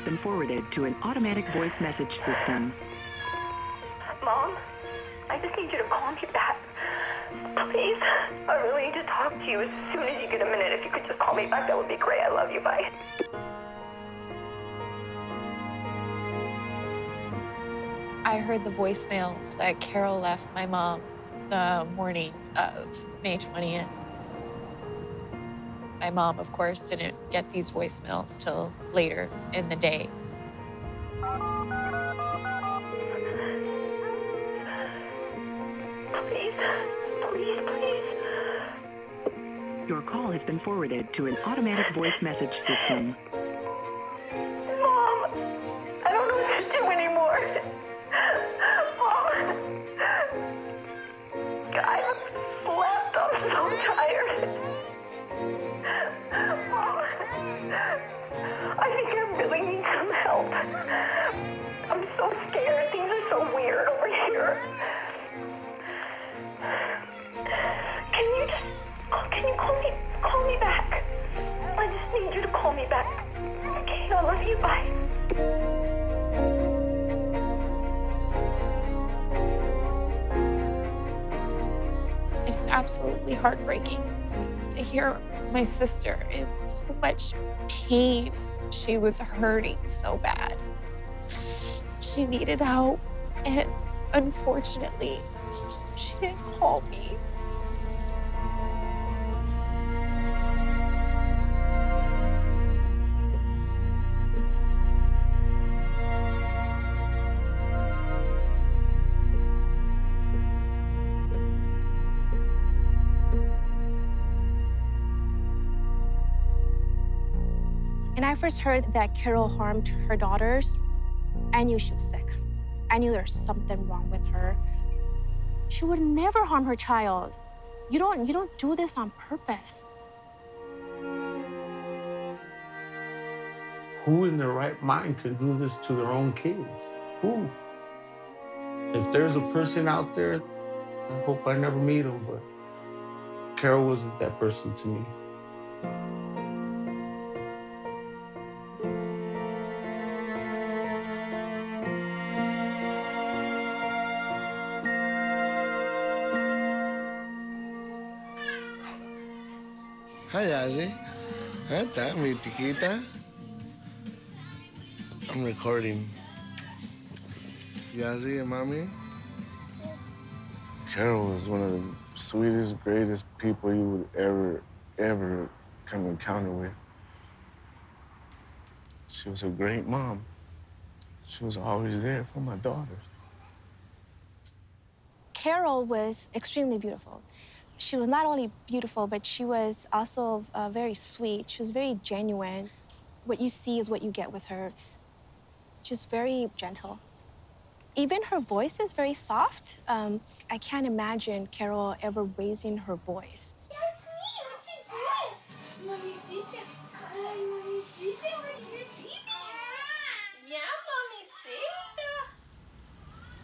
has been forwarded to an automatic voice message system. Mom, I just need you to call me back. Please. I really need to talk to you as soon as you get a minute. If you could just call me back, that would be great. I love you. Bye. I heard the voicemails that Carol left my mom the morning of May 20th. My mom, of course, didn't get these voicemails till later in the day. Please, please, please. Your call has been forwarded to an automatic voice message system. Mom, I don't know what to do anymore. Mom, I haven't slept. I'm so tired. Mom, I think I really need some help. I'm so scared. Things are so weird over here. Can you call me back? I just need you to call me back. Okay, I love you. Bye. It's absolutely heartbreaking to hear my sister in so much pain. She was hurting so bad. She needed help, and unfortunately, she didn't call me. When I first heard that Carol harmed her daughters, I knew she was sick. I knew there was something wrong with her. She would never harm her child. You don't do this on purpose. Who in their right mind could do this to their own kids? Who? If there's a person out there, I hope I never meet him, but Carol wasn't that person to me. Hi, Ozzy. Ata, mi tikita. I'm recording. Yazzie and Mommy? Carol was one of the sweetest, greatest people you would ever come encounter with. She was a great mom. She was always there for my daughters. Carol was extremely beautiful. She was not only beautiful, but she was also very sweet. She was very genuine. What you see is what you get with her. Just very gentle. Even her voice is very soft. I can't imagine Carol ever raising her voice.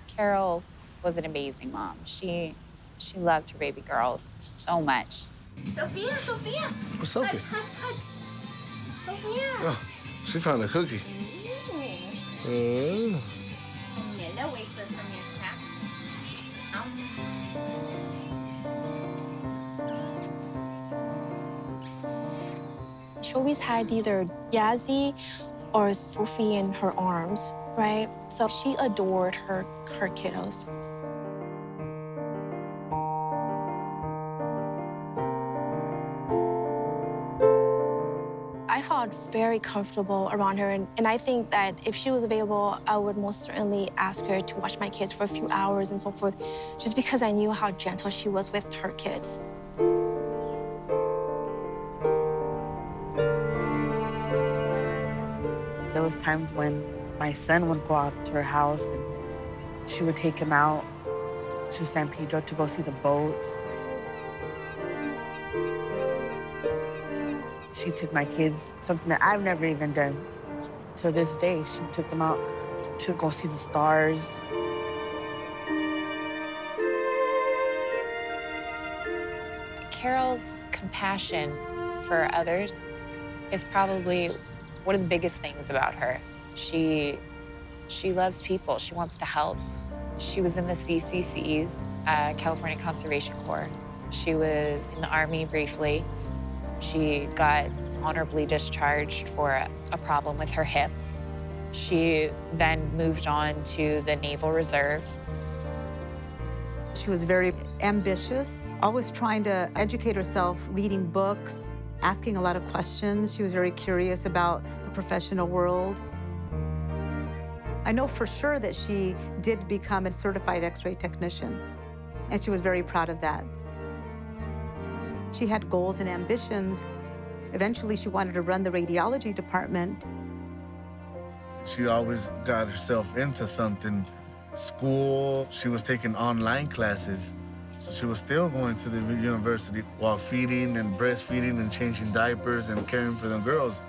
Carol was an amazing mom. She loved her baby girls so much. Sophia. What's up? Hush. Sophia. Oh, she found a cookie. Wait for some your snack. She always had either Yazzie or Sophie in her arms, right? So she adored her kiddos. I felt very comfortable around her, and I think that if she was available, I would most certainly ask her to watch my kids for a few hours and so forth, just because I knew how gentle she was with her kids. There was times when my son would go out to her house and she would take him out to San Pedro to go see the boats. She took my kids, something that I've never even done. To this day, she took them out to go see the stars. Carol's compassion for others is probably one of the biggest things about her. She loves people. She wants to help. She was in the CCCs, California Conservation Corps. She was in the Army briefly. She got honorably discharged for a problem with her hip. She then moved on to the Naval Reserve. She was very ambitious, always trying to educate herself, reading books, asking a lot of questions. She was very curious about the professional world. I know for sure that she did become a certified X-ray technician, and she was very proud of that. She had goals and ambitions. Eventually, she wanted to run the radiology department. She always got herself into something. School, she was taking online classes. So she was still going to the university while feeding and breastfeeding and changing diapers and caring for the girls.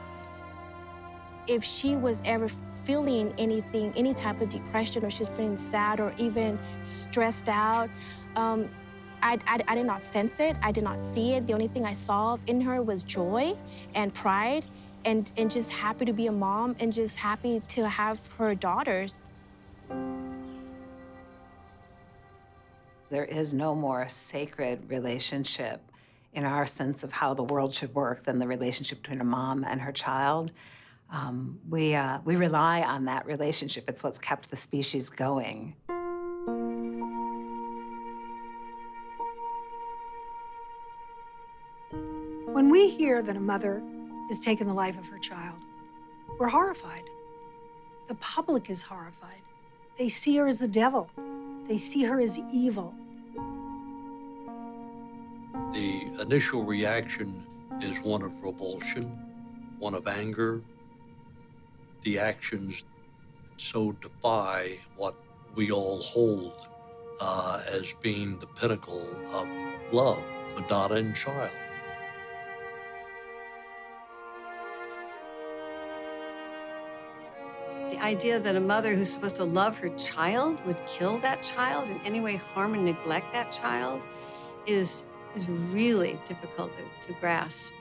If she was ever feeling anything, any type of depression, or she was feeling sad or even stressed out, I did not sense it. I did not see it. The only thing I saw in her was joy and pride and just happy to be a mom and just happy to have her daughters. There is no more sacred relationship in our sense of how the world should work than the relationship between a mom and her child. We rely on that relationship. It's what's kept the species going. When we hear that a mother has taken the life of her child, we're horrified. The public is horrified. They see her as the devil. They see her as evil. The initial reaction is one of revulsion, one of anger. The actions so defy what we all hold as being the pinnacle of love, Madonna and child. The idea that a mother who's supposed to love her child would kill that child, in any way harm and neglect that child, is really difficult to grasp.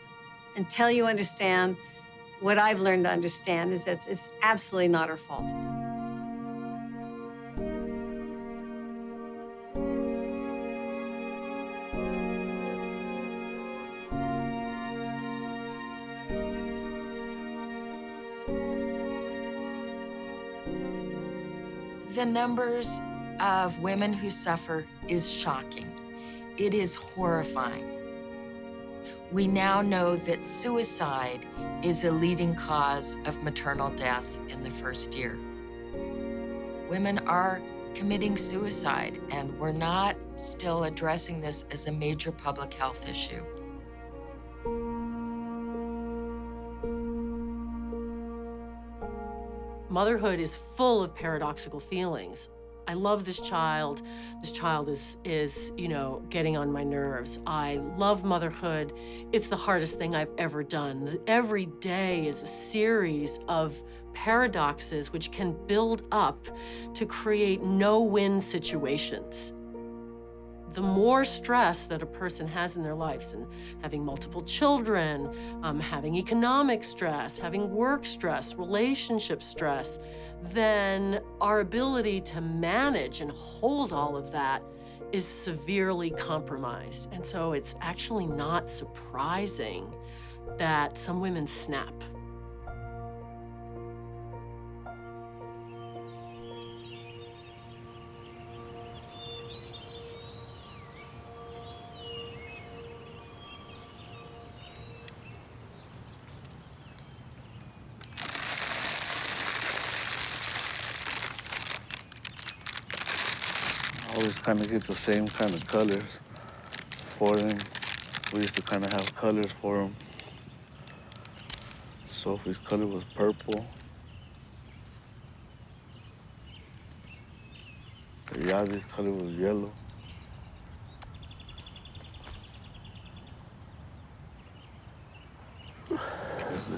Until you understand, what I've learned to understand is that it's absolutely not her fault. The numbers of women who suffer is shocking. It is horrifying. We now know that suicide is a leading cause of maternal death in the first year. Women are committing suicide, and we're not still addressing this as a major public health issue. Motherhood is full of paradoxical feelings. I love this child. This child is, you know, getting on my nerves. I love motherhood. It's the hardest thing I've ever done. Every day is a series of paradoxes which can build up to create no-win situations. The more stress that a person has in their lives, and having multiple children, having economic stress, having work stress, relationship stress, then our ability to manage and hold all of that is severely compromised. And so it's actually not surprising that some women snap. Always kind of get the same kind of colors for them. We used to kind of have colors for them. Sophie's color was purple. Yazi's color was yellow.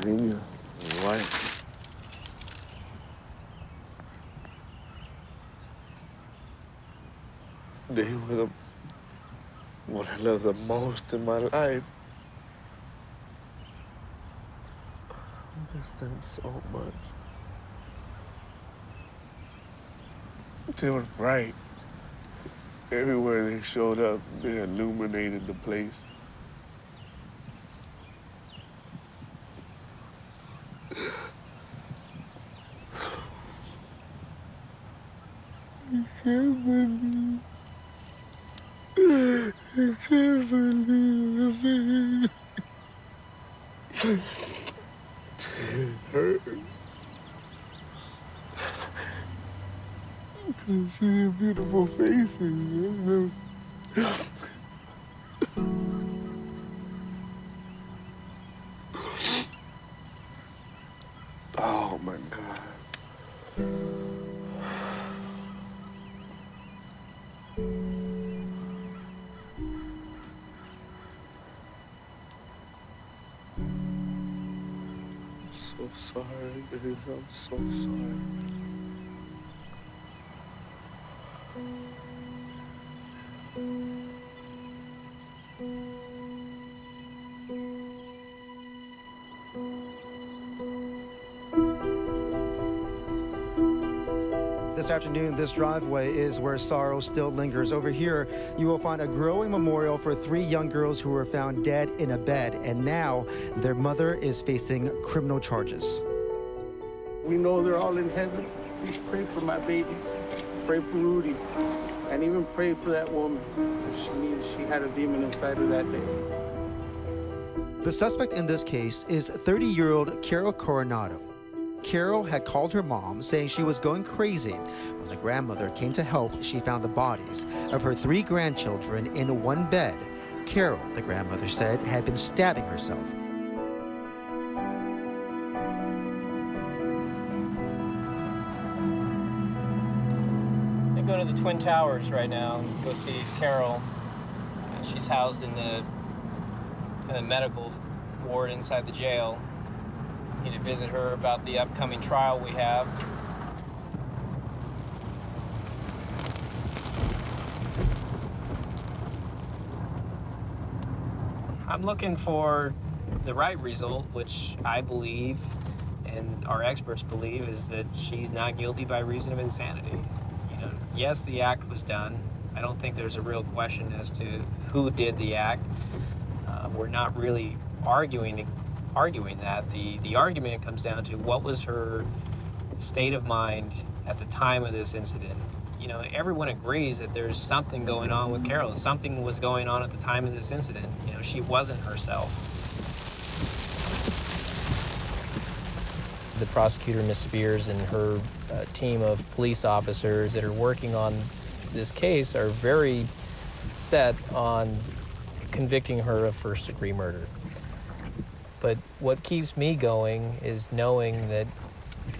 Zenia was white. They were what I love the most in my life. I miss them so much. They were bright. Everywhere they showed up, they illuminated the place. I can't believe it. It hurt. To see their beautiful faces. Oh my God. So sorry, guys. I'm so sorry. This afternoon, this driveway is where sorrow still lingers. Over here, you will find a growing memorial for 3 young girls who were found dead in a bed, and now their mother is facing criminal charges. We know they're all in heaven. Please pray for my babies. Pray for Rudy. And even pray for that woman. She had a demon inside her that day. The suspect in this case is 30-year-old Carol Coronado. Carol had called her mom saying she was going crazy. When the grandmother came to help, she found the bodies of her 3 grandchildren in one bed. Carol, the grandmother said, had been stabbing herself. I go to the Twin Towers right now, go see Carol. She's housed in the medical ward inside the jail. Need to visit her about the upcoming trial we have. I'm looking for the right result, which I believe and our experts believe is that she's not guilty by reason of insanity. You know, yes, the act was done. I don't think there's a real question as to who did the act. We're not really arguing that. The argument comes down to what was her state of mind at the time of this incident. You know, everyone agrees that there's something going on with Carol. Something was going on at the time of this incident. You know, she wasn't herself. The prosecutor, Ms. Spears, and her team of police officers that are working on this case are very set on convicting her of first-degree murder. But what keeps me going is knowing that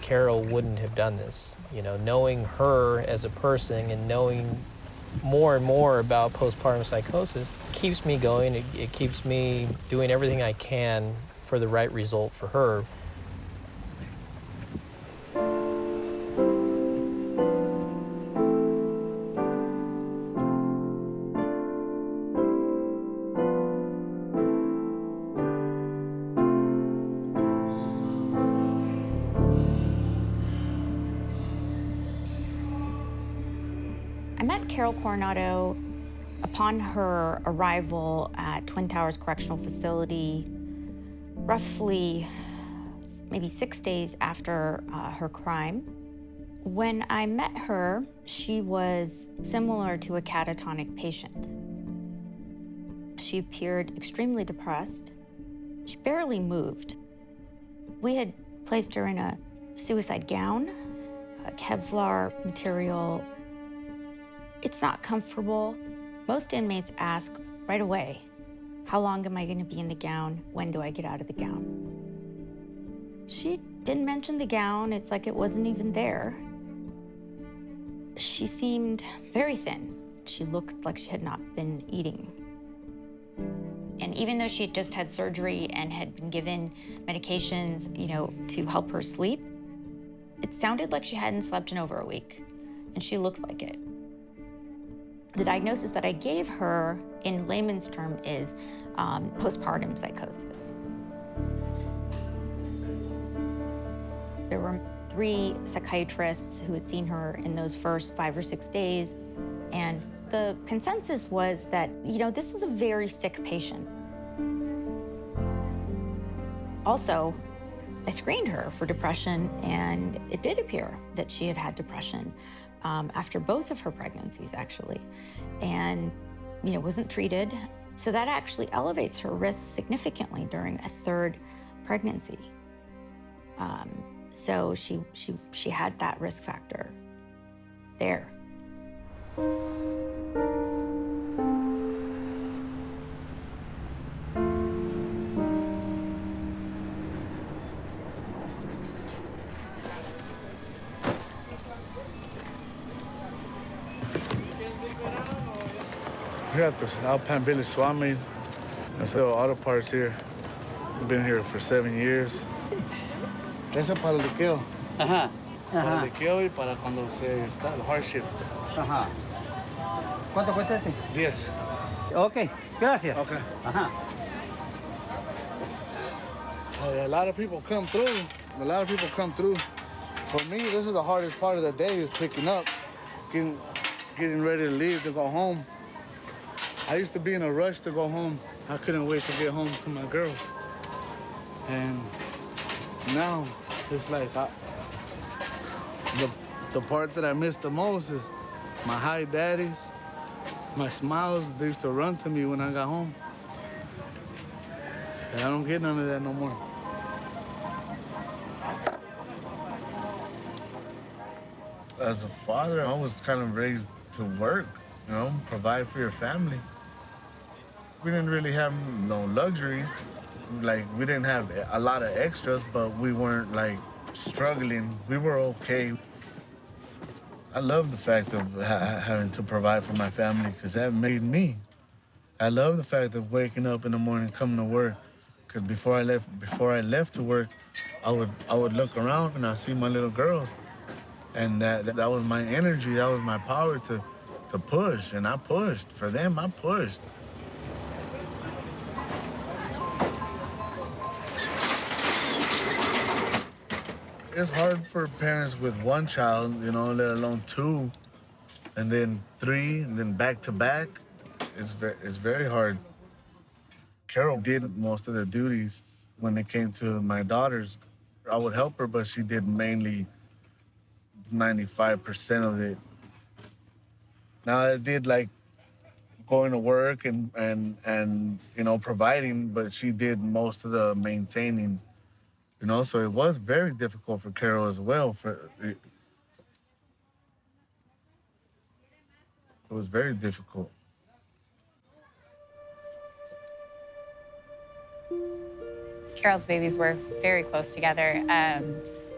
Carol wouldn't have done this. You know, knowing her as a person and knowing more and more about postpartum psychosis keeps me going. It keeps me doing everything I can for the right result for her. I met Carol Coronado upon her arrival at Twin Towers Correctional Facility, roughly maybe 6 days after her crime. When I met her, she was similar to a catatonic patient. She appeared extremely depressed. She barely moved. We had placed her in a suicide gown, a Kevlar material. It's not comfortable. Most inmates ask right away, how long am I going to be in the gown? When do I get out of the gown? She didn't mention the gown. It's like it wasn't even there. She seemed very thin. She looked like she had not been eating. And even though she had just had surgery and had been given medications, you know, to help her sleep, it sounded like she hadn't slept in over a week, and she looked like it. The diagnosis that I gave her in layman's term is postpartum psychosis. There were 3 psychiatrists who had seen her in those first 5 or 6 days, and the consensus was that, this is a very sick patient. Also, I screened her for depression, and it did appear that she had had depression after both of her pregnancies, actually, and, wasn't treated. So that actually elevates her risk significantly during a 3rd pregnancy. So she had that risk factor there. Here at the Alpine Village Swap Meet. I sell auto parts here. I've been here for 7 years. Eso para el liqueo. Ajá. Para el liqueo y para cuando se está el hard shift. Ajá. ¿Cuánto cuesta este? 10. Ok, gracias. Okay. Ajá. A lot of people come through. For me, this is the hardest part of the day, is picking up, getting ready to leave to go home. I used to be in a rush to go home. I couldn't wait to get home to my girls. And now, it's like the part that I miss the most is my hi daddies, my smiles. They used to run to me when I got home. And I don't get none of that no more. As a father, I was kind of raised to work, provide for your family. We didn't really have no luxuries. Like, we didn't have a lot of extras, but we weren't, like, struggling. We were okay. I love the fact of having to provide for my family, because that made me. I love the fact of waking up in the morning, coming to work, because before I left to work, I would look around and I'd see my little girls. And that was my energy, that was my power to push, and I pushed. For them, I pushed. It's hard for parents with one child, let alone 2, and then 3, and then back to back. It's very hard. Carol did most of the duties when it came to my daughters. I would help her, but she did mainly 95% of it. Now, I did like going to work and providing, but she did most of the maintaining. So it was very difficult for Carol as well. It was very difficult. Carol's babies were very close together.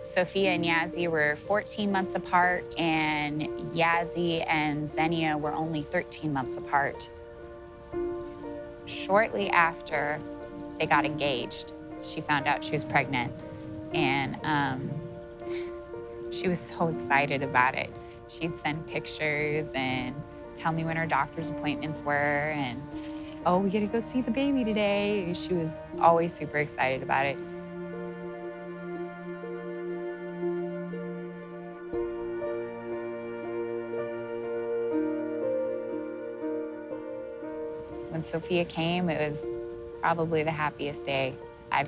Sophia and Yazzie were 14 months apart, and Yazzie and Xenia were only 13 months apart. Shortly after they got engaged, she found out she was pregnant, and she was so excited about it. She'd send pictures and tell me when her doctor's appointments were, and, oh, we get to go see the baby today. She was always super excited about it. When Sophia came, it was probably the happiest day. I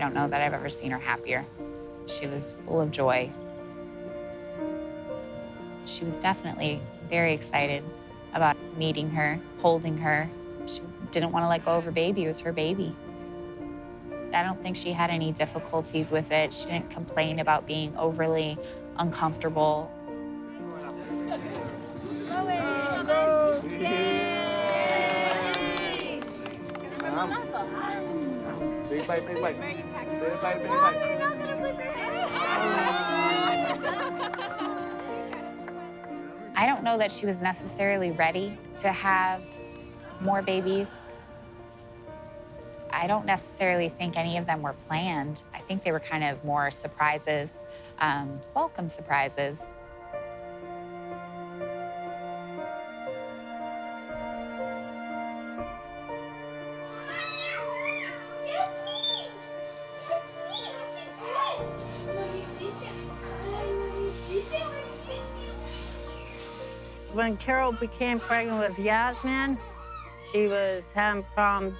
don't know that I've ever seen her happier. She was full of joy. She was definitely very excited about meeting her, holding her. She didn't want to let go of her baby. It was her baby. I don't think she had any difficulties with it. She didn't complain about being overly uncomfortable. Big bite, big bite. Big bite, big bite. I don't know that she was necessarily ready to have more babies. I don't necessarily think any of them were planned. I think they were kind of more surprises, welcome surprises. When Carol became pregnant with Yasmin, she was having problems,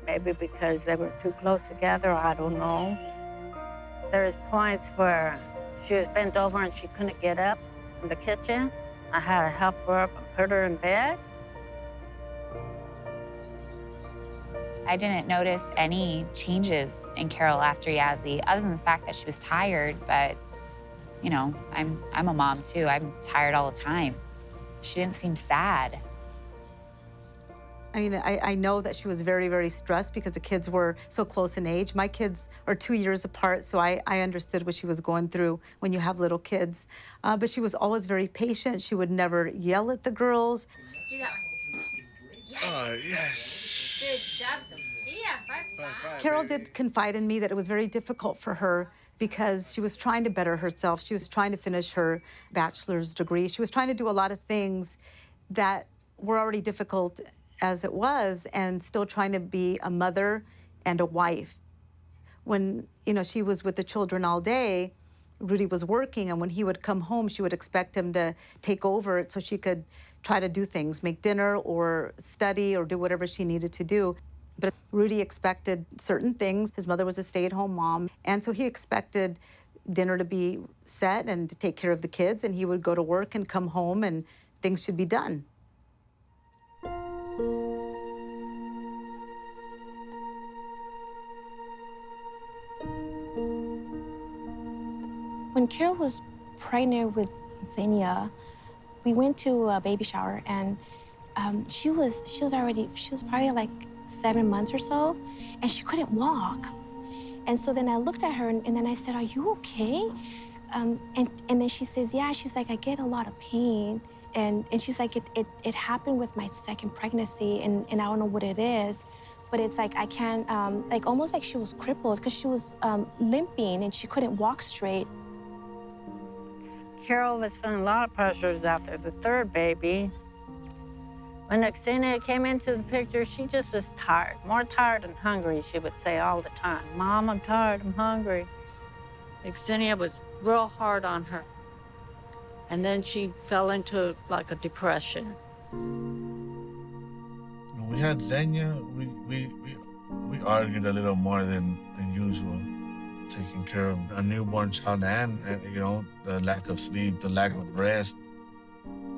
maybe because they were too close together, I don't know. There's points where she was bent over and she couldn't get up in the kitchen. I had to help her up and put her in bed. I didn't notice any changes in Carol after Yazzie, other than the fact that she was tired, but, you know, I'm a mom too. I'm tired all the time. She didn't seem sad. I mean, I know that she was very, very stressed because the kids were so close in age. My kids are 2 years apart, so I understood what she was going through when you have little kids. But she was always very patient. She would never yell at the girls. Do that one. Yes. Oh, yes. Good job, Sophia. 5-5. Carol did confide in me that it was very difficult for her because she was trying to better herself. She was trying to finish her bachelor's degree. She was trying to do a lot of things that were already difficult as it was, and still trying to be a mother and a wife. When, you know, she was with the children all day, Rudy was working, and when he would come home, she would expect him to take over so she could try to do things, make dinner or study or do whatever she needed to do. But Rudy expected certain things. His mother was a stay-at-home mom, and so he expected dinner to be set and to take care of the kids, and he would go to work and come home and things should be done. When Carol was pregnant with Xenia, we went to a baby shower, and she was probably like 7 months or so, and she couldn't walk. And so then I looked at her, and then I said, "Are you okay?" And then she says, "Yeah." She's like, "I get a lot of pain." And she's like, it happened with my second pregnancy, and I don't know what it is, but it's like I can't, like almost like she was crippled because she was limping and she couldn't walk straight. Carol was feeling a lot of pressures after the third baby. When Xenia came into the picture, she just was tired, more tired than hungry, she would say all the time. "Mom, I'm tired, I'm hungry." Xenia was real hard on her. And then she fell into like a depression. When we had Xenia, we argued a little more than usual, taking care of a newborn child and you know, the lack of sleep, the lack of rest.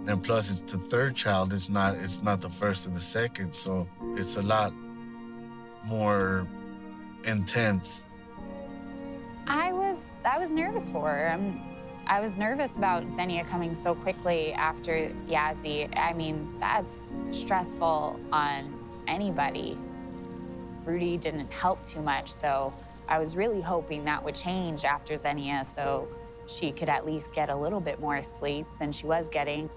And plus it's the third child, it's not the first or the second, so it's a lot more intense. I was nervous for her. I was nervous about Xenia coming so quickly after Yazzie. I mean, that's stressful on anybody. Rudy didn't help too much, so I was really hoping that would change after Xenia so she could at least get a little bit more sleep than she was getting.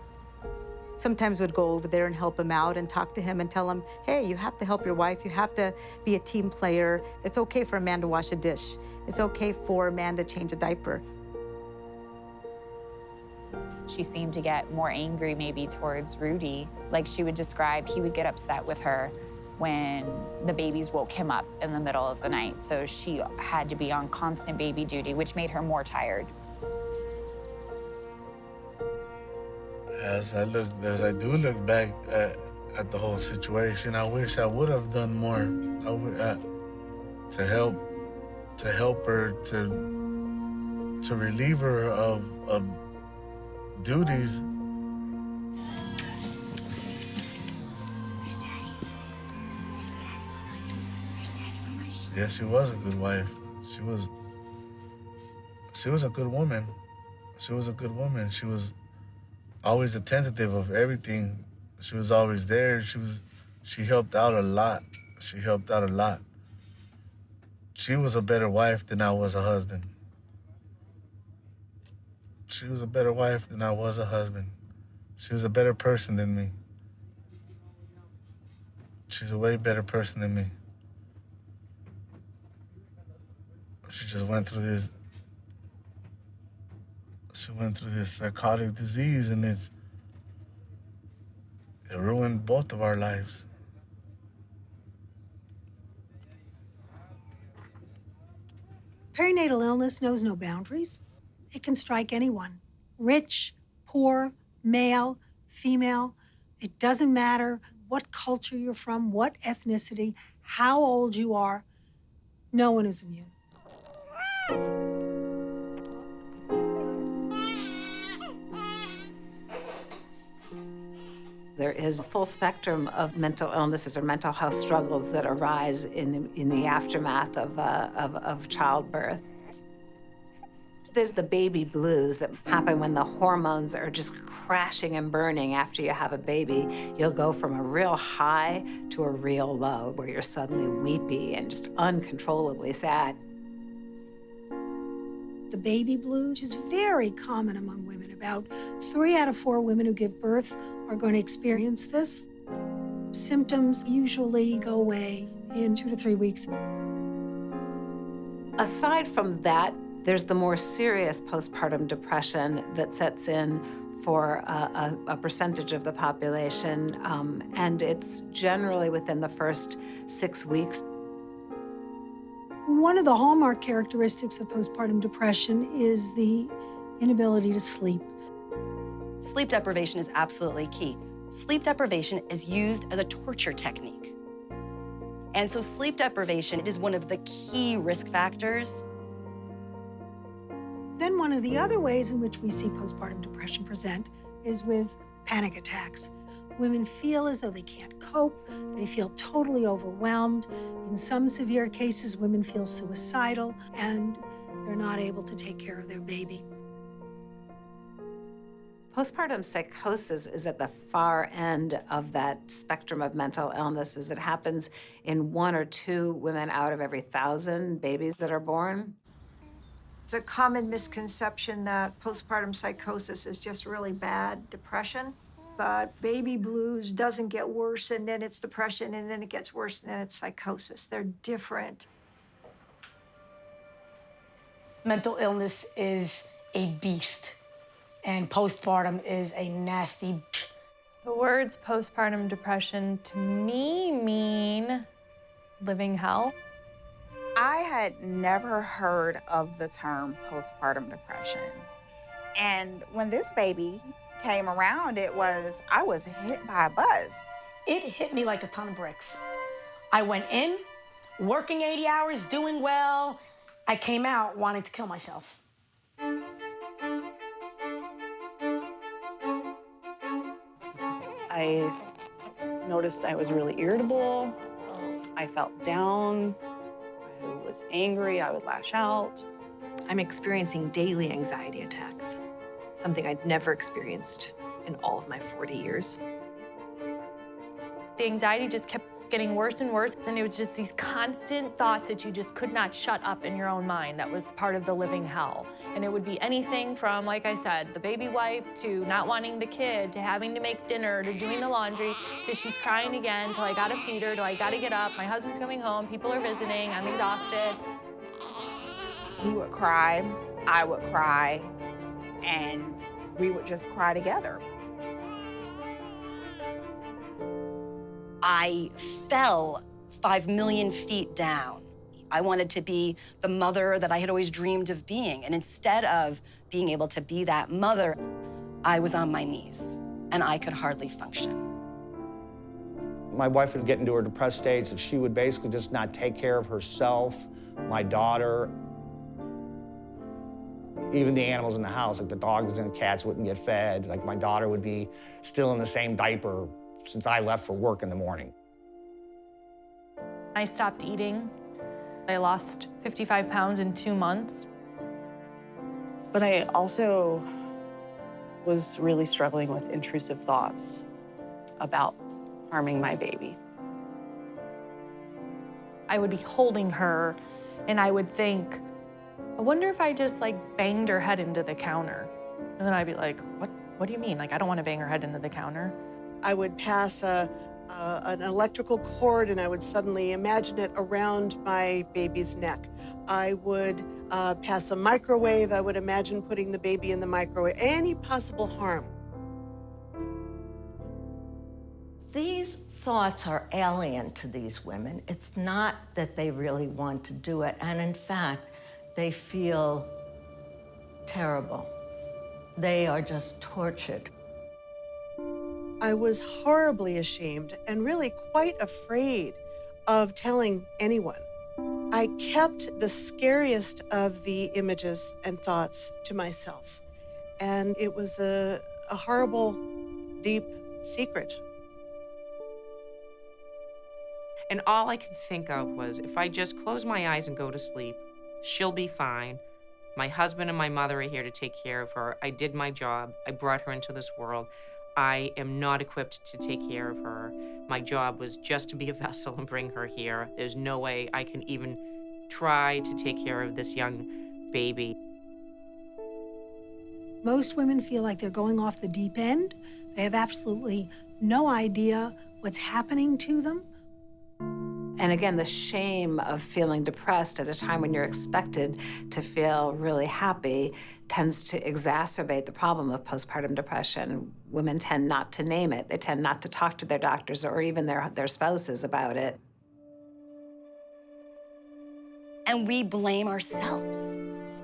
Sometimes we'd go over there and help him out and talk to him and tell him, "Hey, you have to help your wife. You have to be a team player. It's okay for a man to wash a dish. It's okay for a man to change a diaper." She seemed to get more angry maybe towards Rudy. Like she would describe, he would get upset with her when the babies woke him up in the middle of the night. So she had to be on constant baby duty, which made her more tired. As I do look back at the whole situation, I wish I would have done more to help her, to relieve her of duties. Yeah, she was a good wife. She was a good woman. She was a good woman. She was always attentive of everything. She was always there. She helped out a lot. She helped out a lot. She was a better wife than I was a husband. She was a better wife than I was a husband. She was a better person than me. She's a way better person than me. She just went through this. She went through this psychotic disease, and it ruined both of our lives. Perinatal illness knows no boundaries. It can strike anyone, rich, poor, male, female, it doesn't matter what culture you're from, what ethnicity, how old you are, no one is immune. There is a full spectrum of mental illnesses or mental health struggles that arise in the aftermath of childbirth. There's the baby blues that happen when the hormones are just crashing and burning after you have a baby. You'll go from a real high to a real low, where you're suddenly weepy and just uncontrollably sad. The baby blues is very common among women. About 3 out of 4 women who give birth are going to experience this. Symptoms usually go away in 2 to 3 weeks. Aside from that, there's the more serious postpartum depression that sets in for a percentage of the population, and it's generally within the first 6 weeks. One of the hallmark characteristics of postpartum depression is the inability to sleep. Sleep deprivation is absolutely key. Sleep deprivation is used as a torture technique. And so sleep deprivation is one of the key risk factors. Then one of the other ways in which we see postpartum depression present is with panic attacks. Women feel as though they can't cope. They feel totally overwhelmed. In some severe cases, women feel suicidal, and they're not able to take care of their baby. Postpartum psychosis is at the far end of that spectrum of mental illnesses. It happens in 1 or 2 women out of every 1,000 babies that are born. It's a common misconception that postpartum psychosis is just really bad depression, but baby blues doesn't get worse, and then it's depression, and then it gets worse, and then it's psychosis. They're different. Mental illness is a beast, and postpartum is a nasty. The words postpartum depression to me mean living hell. I had never heard of the term postpartum depression. And when this baby came around, I was hit by a buzz. It hit me like a ton of bricks. I went in, working 80 hours, doing well. I came out wanting to kill myself. I noticed I was really irritable. I felt down. I was angry. I would lash out. I'm experiencing daily anxiety attacks, something I'd never experienced in all of my 40 years. The anxiety just kept getting worse and worse, and it was just these constant thoughts that you just could not shut up in your own mind. That was part of the living hell. And it would be anything from, like I said, the baby wipe, to not wanting the kid, to having to make dinner, to doing the laundry, to she's crying again, till I gotta feed her, till I gotta get up, my husband's coming home, people are visiting, I'm exhausted. He would cry, I would cry, and we would just cry together. I fell 5 million feet down. I wanted to be the mother that I had always dreamed of being. And instead of being able to be that mother, I was on my knees and I could hardly function. My wife would get into her depressed states and she would basically just not take care of herself, my daughter, even the animals in the house, like the dogs and the cats wouldn't get fed. Like my daughter would be still in the same diaper since I left for work in the morning. I stopped eating. I lost 55 pounds in 2 months. But I also was really struggling with intrusive thoughts about harming my baby. I would be holding her and I would think, I wonder if I just banged her head into the counter. And then I'd be like, what do you mean? I don't want to bang her head into the counter. I would pass an electrical cord and I would suddenly imagine it around my baby's neck. I would pass a microwave. I would imagine putting the baby in the microwave. Any possible harm. These thoughts are alien to these women. It's not that they really want to do it. And in fact, they feel terrible. They are just tortured. I was horribly ashamed and really quite afraid of telling anyone. I kept the scariest of the images and thoughts to myself. And it was a horrible, deep secret. And all I could think of was, if I just close my eyes and go to sleep, she'll be fine. My husband and my mother are here to take care of her. I did my job. I brought her into this world. I am not equipped to take care of her. My job was just to be a vessel and bring her here. There's no way I can even try to take care of this young baby. Most women feel like they're going off the deep end. They have absolutely no idea what's happening to them. And again, the shame of feeling depressed at a time when you're expected to feel really happy tends to exacerbate the problem of postpartum depression. Women tend not to name it. They tend not to talk to their doctors or even their spouses about it. And we blame ourselves.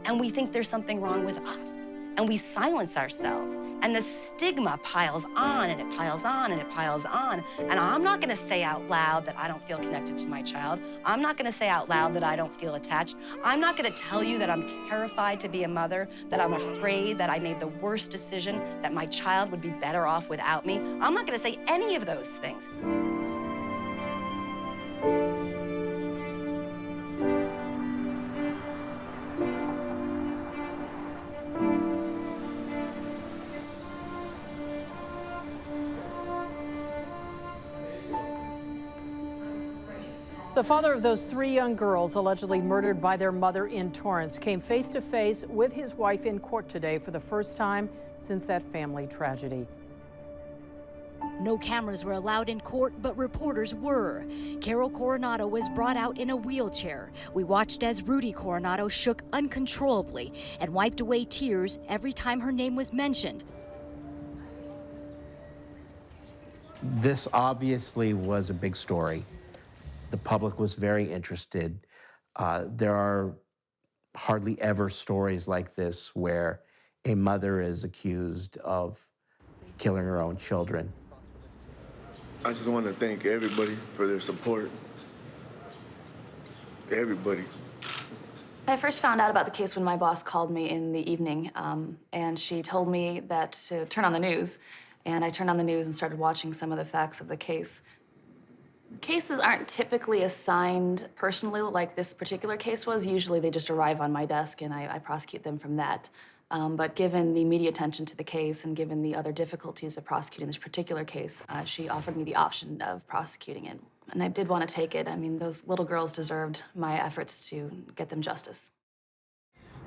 And we think there's something wrong with us. And we silence ourselves. And the stigma piles on, and it piles on, and it piles on. And I'm not gonna say out loud that I don't feel connected to my child. I'm not gonna say out loud that I don't feel attached. I'm not gonna tell you that I'm terrified to be a mother, that I'm afraid that I made the worst decision, that my child would be better off without me. I'm not gonna say any of those things. The father of those 3 young girls allegedly murdered by their mother in Torrance came face to face with his wife in court today for the first time since that family tragedy. No cameras were allowed in court, but reporters were. Carol Coronado was brought out in a wheelchair. We watched as Rudy Coronado shook uncontrollably and wiped away tears every time her name was mentioned. This obviously was a big story. The public was very interested. There are hardly ever stories like this where a mother is accused of killing her own children. I just want to thank everybody for their support. Everybody. I first found out about the case when my boss called me in the evening, and she told me that to turn on the news. And I turned on the news and started watching some of the facts of the case. Cases aren't typically assigned personally like this particular case was. Usually they just arrive on my desk and I prosecute them from that. But given the media attention to the case and given the other difficulties of prosecuting this particular case, she offered me the option of prosecuting it. And I did want to take it. I mean, those little girls deserved my efforts to get them justice.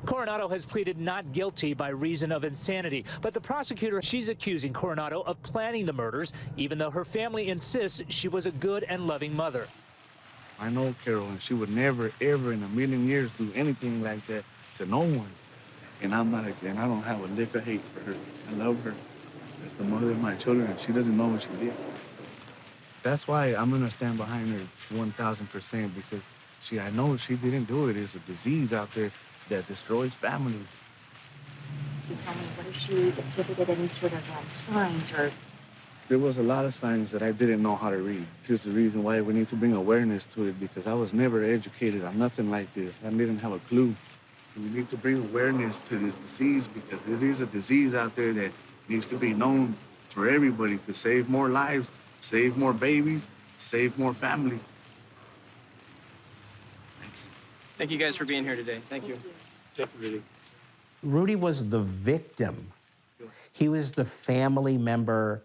Coronado has pleaded not guilty by reason of insanity, but the prosecutor, she's accusing Coronado of planning the murders, even though her family insists she was a good and loving mother. I know Carol, and she would never, ever in a million years do anything like that to no one. And I don't have a lick of hate for her. I love her. As the mother of my children, and she doesn't know what she did. That's why I'm gonna stand behind her 1,000% because I know she didn't do it. It's a disease out there that destroys families. Can you tell me, what if she exhibited any sort of signs or? There was a lot of signs that I didn't know how to read. This is the reason why we need to bring awareness to it because I was never educated on nothing like this. I didn't have a clue. We need to bring awareness to this disease because there is a disease out there that needs to be known for everybody to save more lives, save more babies, save more families. Thank you guys for being here today. Thank you. Thank you, Rudy. Rudy was the victim. He was the family member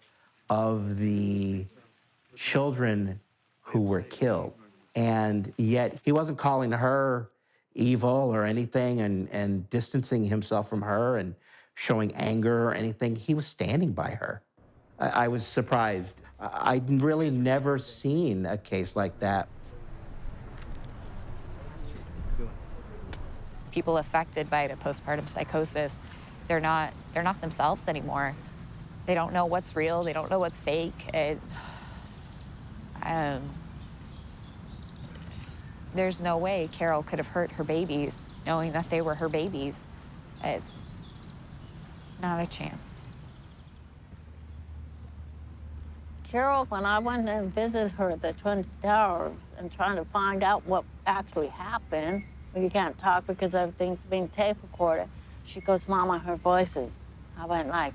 of the children who were killed. And yet he wasn't calling her evil or anything and distancing himself from her and showing anger or anything. He was standing by her. I was surprised. I'd really never seen a case like that. People affected by the postpartum psychosis, they're not themselves anymore. They don't know what's real, they don't know what's fake. There's no way Carol could have hurt her babies knowing that they were her babies. Not a chance. Carol, when I went and visited her at the Twin Towers and trying to find out what actually happened, you can't talk because everything's being tape recorded, she goes, Mama, her voices. I went like,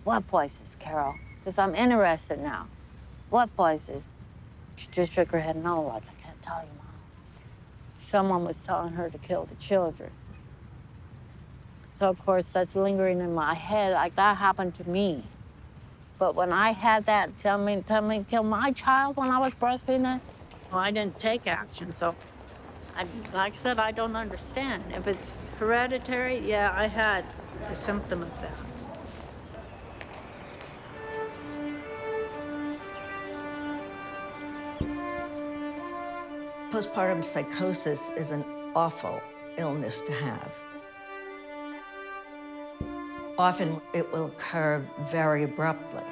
what voices, Carol? Because I'm interested now. What voices? She just shook her head no, like, I can't tell you, Mom. Someone was telling her to kill the children. So, of course, that's lingering in my head, like that happened to me. But when I had that tell me to kill my child when I was breastfeeding, well, I didn't take action. So, like I said, I don't understand. If it's hereditary, yeah, I had the symptom of that. Postpartum psychosis is an awful illness to have. Often it will occur very abruptly.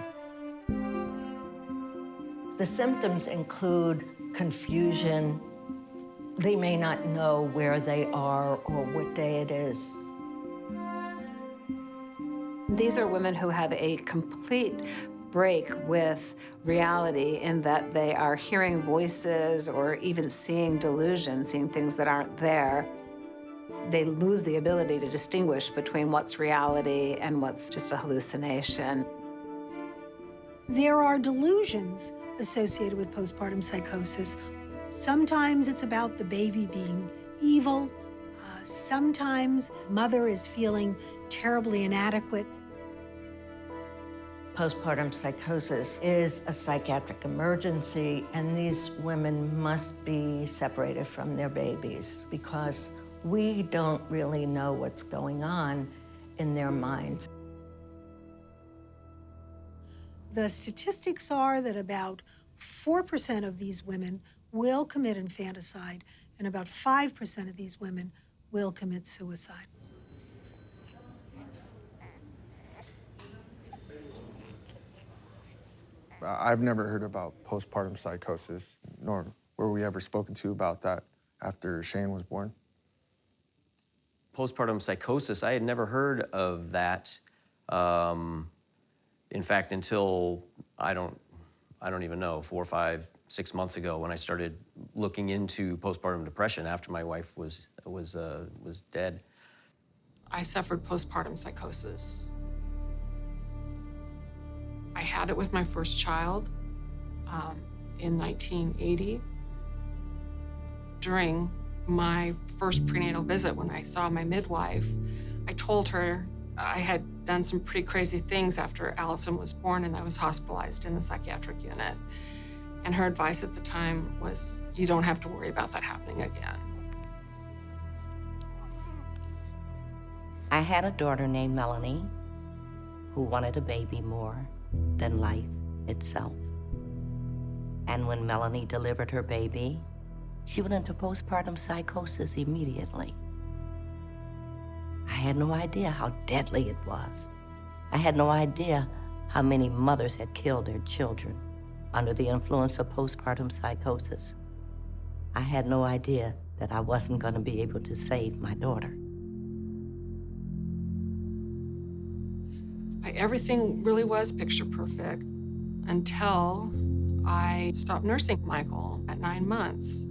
The symptoms include confusion. They may not know where they are or what day it is. These are women who have a complete break with reality in that they are hearing voices or even seeing delusions, seeing things that aren't there. They lose the ability to distinguish between what's reality and what's just a hallucination. There are delusions associated with postpartum psychosis. Sometimes it's about the baby being evil. Sometimes mother is feeling terribly inadequate. Postpartum psychosis is a psychiatric emergency, and these women must be separated from their babies because we don't really know what's going on in their minds. The statistics are that about 4% of these women will commit infanticide, and about 5% of these women will commit suicide. I've never heard about postpartum psychosis, nor were we ever spoken to about that after Shane was born. Postpartum psychosis, I had never heard of that. In fact, until I don't even know, 4, 5, 6 months ago when I started looking into postpartum depression after my wife was dead. I suffered postpartum psychosis. I had it with my first child in 1980. During my first prenatal visit, when I saw my midwife, I told her I had done some pretty crazy things after Allison was born and I was hospitalized in the psychiatric unit. And her advice at the time was, you don't have to worry about that happening again. I had a daughter named Melanie who wanted a baby more than life itself. And when Melanie delivered her baby, she went into postpartum psychosis immediately. I had no idea how deadly it was. I had no idea how many mothers had killed their children under the influence of postpartum psychosis. I had no idea that I wasn't going to be able to save my daughter. Everything really was picture perfect until I stopped nursing Michael at 9 months.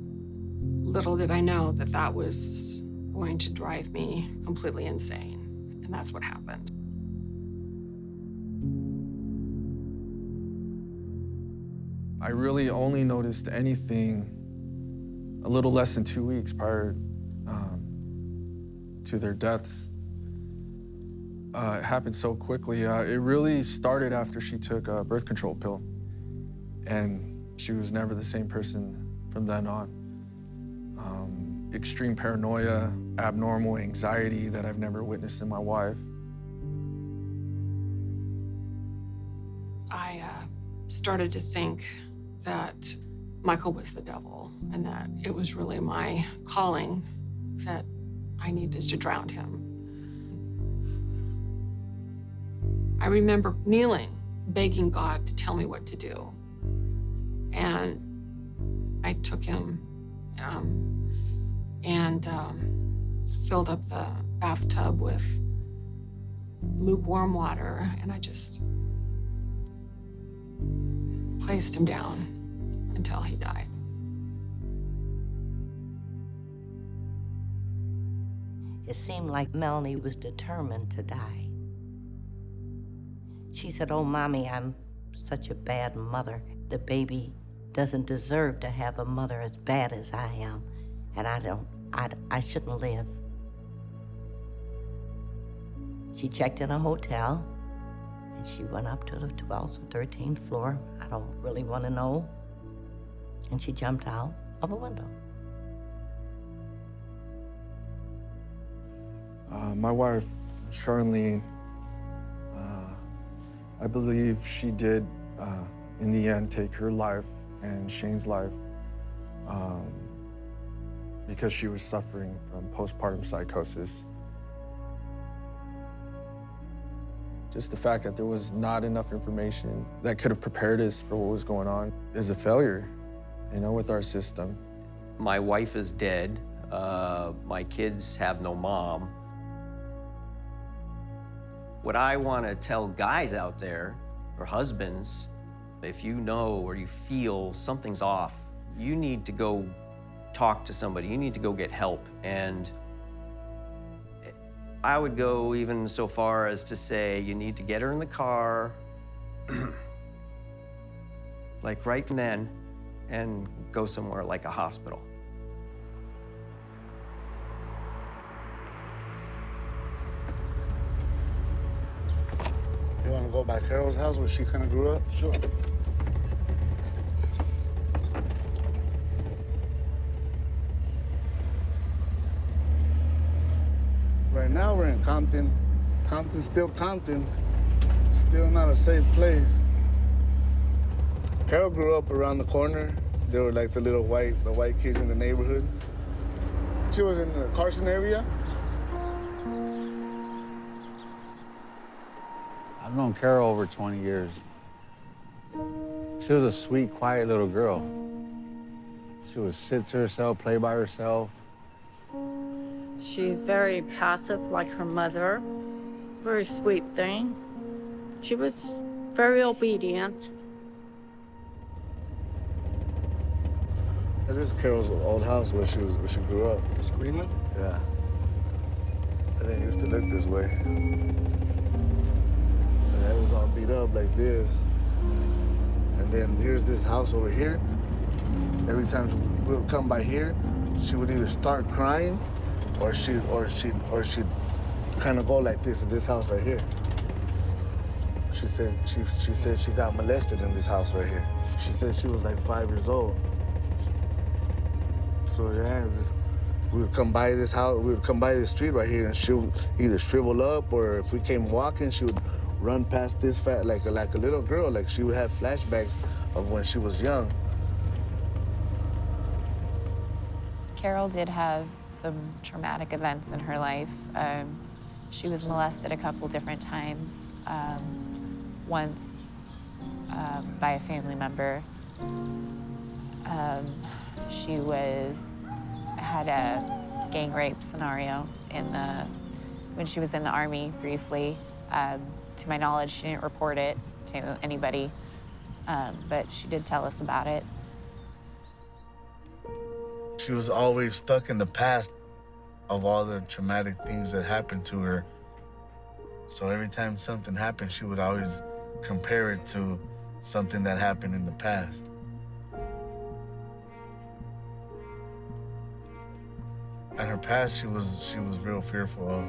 Little did I know that that was going to drive me completely insane, and that's what happened. I really only noticed anything a little less than 2 weeks prior to their deaths. It happened so quickly. It really started after she took a birth control pill, and she was never the same person from then on. Extreme paranoia, abnormal anxiety that I've never witnessed in my wife. I started to think that Michael was the devil and that it was really my calling that I needed to drown him. I remember kneeling, begging God to tell me what to do. And I took him and filled up the bathtub with lukewarm water, and I just placed him down until he died. It seemed like Melanie was determined to die. She said, "Oh, Mommy, I'm such a bad mother. The baby doesn't deserve to have a mother as bad as I am, and I shouldn't live." She checked in a hotel, and she went up to the 12th or 13th floor. I don't really want to know. And she jumped out of a window. My wife, Charlene, I believe she did, in the end, take her life and Shane's life because she was suffering from postpartum psychosis. Just the fact that there was not enough information that could have prepared us for what was going on is a failure, with our system. My wife is dead. My kids have no mom. What I want to tell guys out there, or husbands, if you know or you feel something's off, you need to go talk to somebody. You need to go get help. And I would go even so far as to say you need to get her in the car, like right then, and go somewhere like a hospital. You want to go by Carol's house where she kind of grew up? Sure. Right now we're in Compton. Compton's still Compton. Still not a safe place. Carol grew up around the corner. They were like the white kids in the neighborhood. She was in the Carson area. I've known Carol over 20 years. She was a sweet, quiet little girl. She would sit to herself, play by herself. She's very passive like her mother. Very sweet thing. She was very obedient. This is Carol's old house where she grew up. This green one? Yeah. I didn't used to look this way. It was all beat up like this. And then here's this house over here. Every time we would come by here, she would either start crying or she'd kind of go like this in this house right here. She said she got molested in this house right here. She said she was like 5 years old. So yeah, we would come by this house, we would come by this street right here, and she would either shrivel up, or if we came walking, she would run past this like a little girl, like she would have flashbacks of when she was young. Carol did have some traumatic events in her life. She was molested a couple different times. Once by a family member. She had a gang rape scenario when she was in the Army briefly. To my knowledge, she didn't report it to anybody, but she did tell us about it. She was always stuck in the past of all the traumatic things that happened to her. So every time something happened, she would always compare it to something that happened in the past. And her past, she was real fearful of.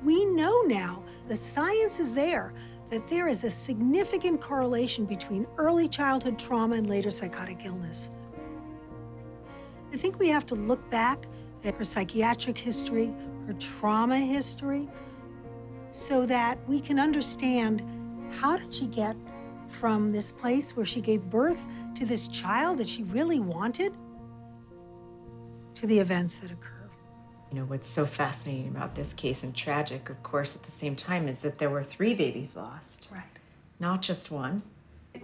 We know now, the science is there, that there is a significant correlation between early childhood trauma and later psychotic illness. I think we have to look back at her psychiatric history, her trauma history, so that we can understand how did she get from this place where she gave birth to this child that she really wanted to the events that occurred. You know, what's so fascinating about this case and tragic, of course, at the same time, is that there were 3 babies lost. Right. Not just one.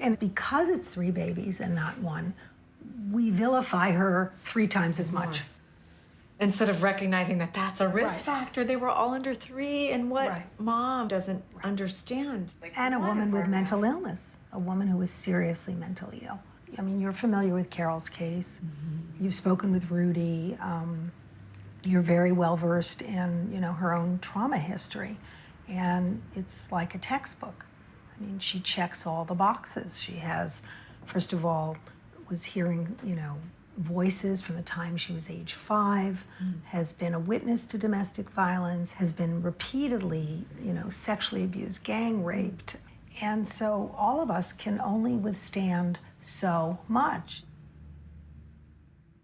And because it's 3 babies and not one, we vilify her 3 times as much. Instead of recognizing that that's a risk factor. They were all under 3, and what mom doesn't understand. And a woman with mental illness, a woman who was seriously mentally ill. I mean, you're familiar with Carol's case. You've spoken with Rudy. You're very well versed in, you know, her own trauma history. And it's like a textbook. I mean, she checks all the boxes. She has, first of all, was hearing, you know, voices from the time she was age 5, has been a witness to domestic violence, has been repeatedly, you know, sexually abused, gang raped. And so all of us can only withstand so much.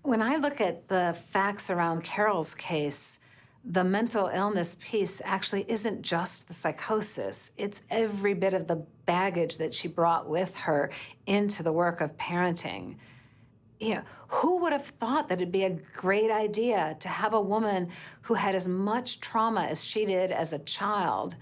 When I look at the facts around Carol's case, the mental illness piece actually isn't just the psychosis. It's every bit of the baggage that she brought with her into the work of parenting. You know, who would have thought that it'd be a great idea to have a woman who had as much trauma as she did as a child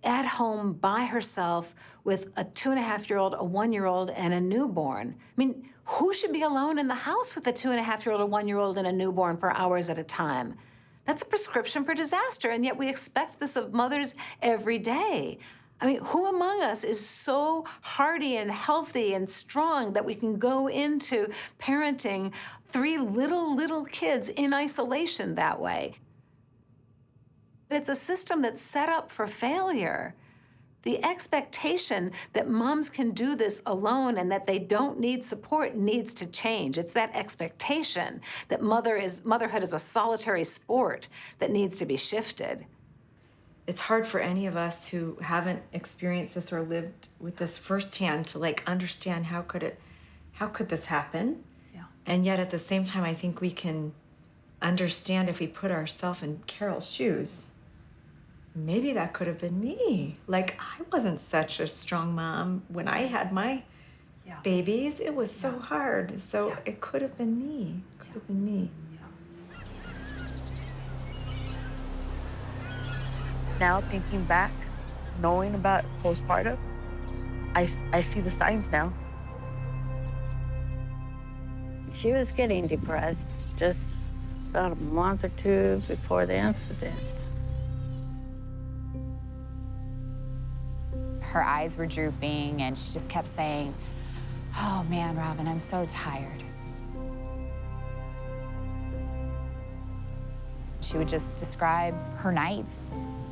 at home by herself with a 2.5-year-old, a 1-year-old, and a newborn? I mean, who should be alone in the house with a 2.5-year-old, a 1-year-old, and a newborn for hours at a time? That's a prescription for disaster, and yet we expect this of mothers every day. I mean, who among us is so hardy and healthy and strong that we can go into parenting 3 little kids in isolation that way? It's a system that's set up for failure. The expectation that moms can do this alone and that they don't need support needs to change. It's that expectation that motherhood is a solitary sport that needs to be shifted. It's hard for any of us who haven't experienced this or lived with this firsthand to like understand how could this happen? Yeah. And yet at the same time, I think we can understand if we put ourselves in Carol's shoes. Maybe that could have been me. Like, I wasn't such a strong mom when I had my babies. It was so hard. So it could have been me. Could have been me. Now thinking back, knowing about postpartum, I see the signs now. She was getting depressed just about a month or 2 before the incident. Her eyes were drooping, and she just kept saying, "Oh man, Robin, I'm so tired." She would just describe her nights.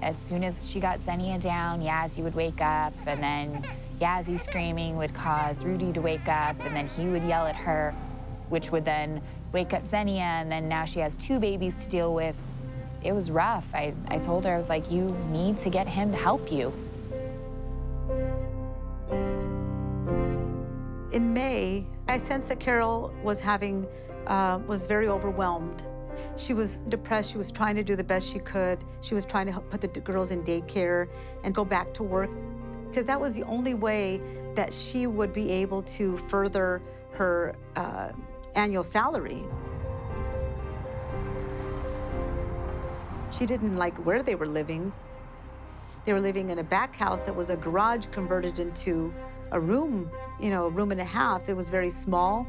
As soon as she got Xenia down, Yazzie would wake up, and then Yazzie screaming would cause Rudy to wake up, and then he would yell at her, which would then wake up Xenia, and then now she has 2 babies to deal with. It was rough. I told her, I was like, you need to get him to help you. In May, I sensed that Carol was was very overwhelmed. She was depressed. She was trying to do the best she could. She was trying to help put the girls in daycare and go back to work, because that was the only way that she would be able to further her annual salary. She didn't like where they were living. They were living in a back house that was a garage converted into a room, you know, a room and a half. It was very small.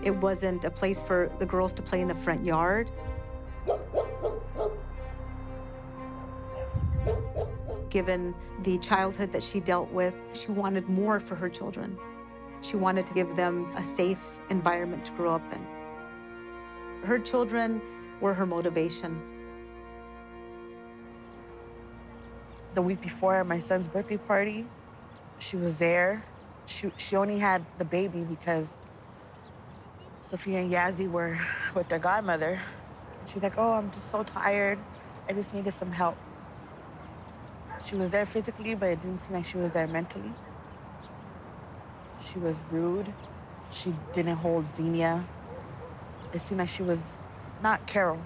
It wasn't a place for the girls to play in the front yard. Given the childhood that she dealt with, she wanted more for her children. She wanted to give them a safe environment to grow up in. Her children were her motivation. The week before my son's birthday party, she was there. She only had the baby because Sophia and Yazzie were with their godmother. She's like, oh, I'm just so tired. I just needed some help. She was there physically, but it didn't seem like she was there mentally. She was rude. She didn't hold Xenia. It seemed like she was not Carol.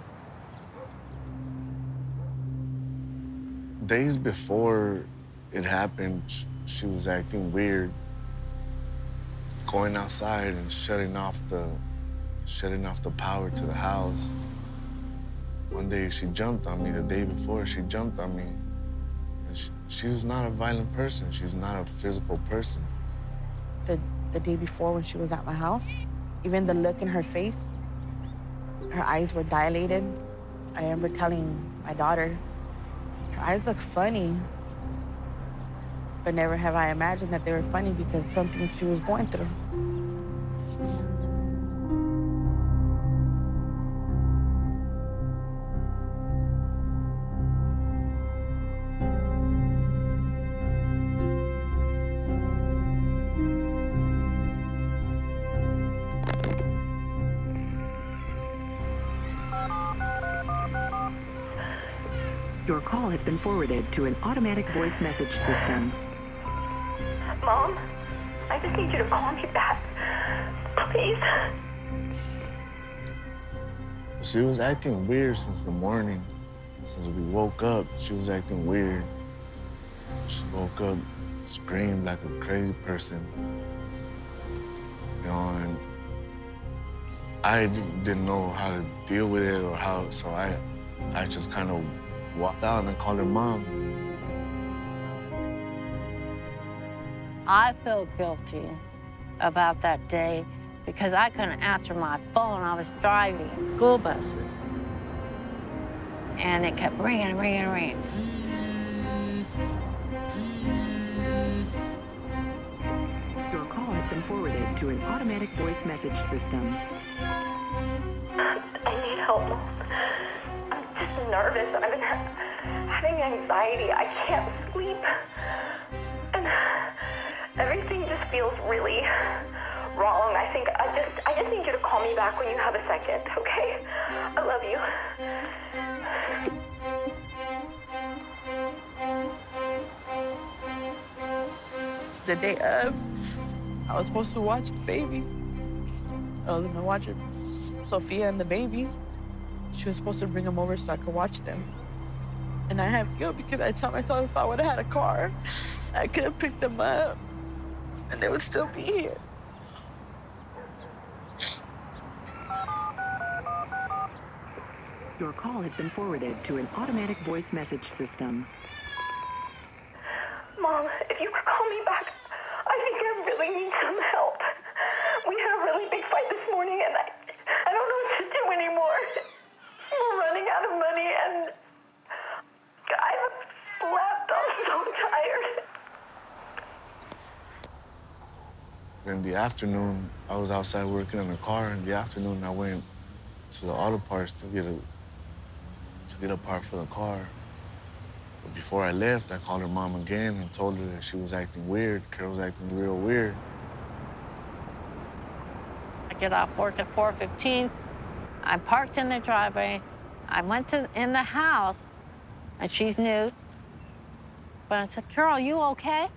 Days before it happened, she was acting weird, going outside and shutting off the power to the house. One day she jumped on me. The day before she jumped on me. And she was not a violent person. She's not a physical person. The day before when she was at my house, even the look in her face, Her eyes were dilated. I remember telling my daughter, her eyes look funny. But never have I imagined that they were funny because something she was going through. Your call has been forwarded to an automatic voice message system. Mom, I just need you to call me back, please. She was acting weird since the morning. Since we woke up, she was acting weird. She woke up, screamed like a crazy person. You know, and I didn't know how to deal with it or how, so I just kind of walked out and called her mom. I feel guilty about that day because I couldn't answer my phone. I was driving school buses. And it kept ringing, ringing, ringing. Your call has been forwarded to an automatic voice message system. I need help, Mom. I'm just nervous. I've been having anxiety. I can't sleep. And everything just feels really wrong. I think I just need you to call me back when you have a second, okay? I love you. The day of, I was supposed to watch the baby. I was gonna watch Sophia and the baby. She was supposed to bring them over so I could watch them. And I have guilt because I tell myself if I would have had a car, I could have picked them up and they would still be here. Your call has been forwarded to an automatic voice message system. Mom, if you could call me back, I think I really need some help. We had a really big fight this morning and I don't know what to do anymore. We're running out of money and I haven't slept. I'm so tired. In the afternoon, I was outside working in a car. In the afternoon, I went to the auto parts to get a part for the car. But before I left, I called her mom again and told her that she was acting weird. Carol was acting real weird. I get off work at 4:15. I parked in the driveway. I went in the house, and she's new. But I said, Carol, you okay?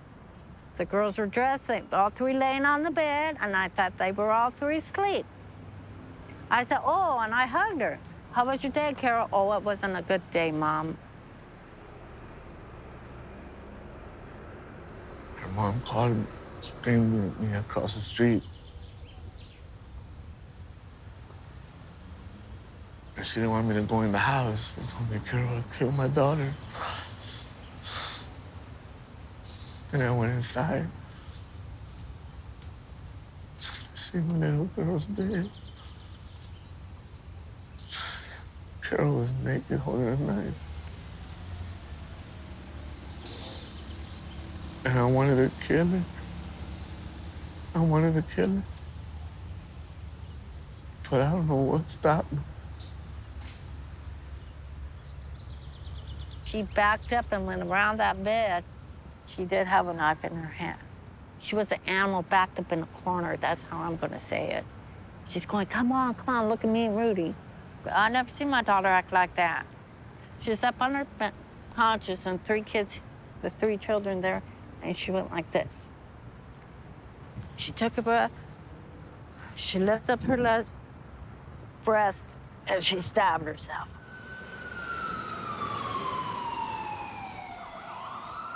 The girls were dressed, all three laying on the bed, and I thought they were all three asleep. I said, oh, and I hugged her. How was your day, Carol? Oh, it wasn't a good day, Mom. Her mom called me, screaming at me across the street. And she didn't want me to go in the house. She told me, Carol, I killed my daughter. Then I went inside. See my little girl's dead. Carol was naked holding a knife. And I wanted to kill her. I wanted to kill her. But I don't know what stopped me. She backed up and went around that bed. She did have a knife in her hand. She was an animal backed up in a corner. That's how I'm gonna say it. She's going, come on, look at me and Rudy. I never seen my daughter act like that. She's up on her haunches and three kids, the three children there, and she went like this. She took a breath, she lifted up her left breast, and she stabbed herself.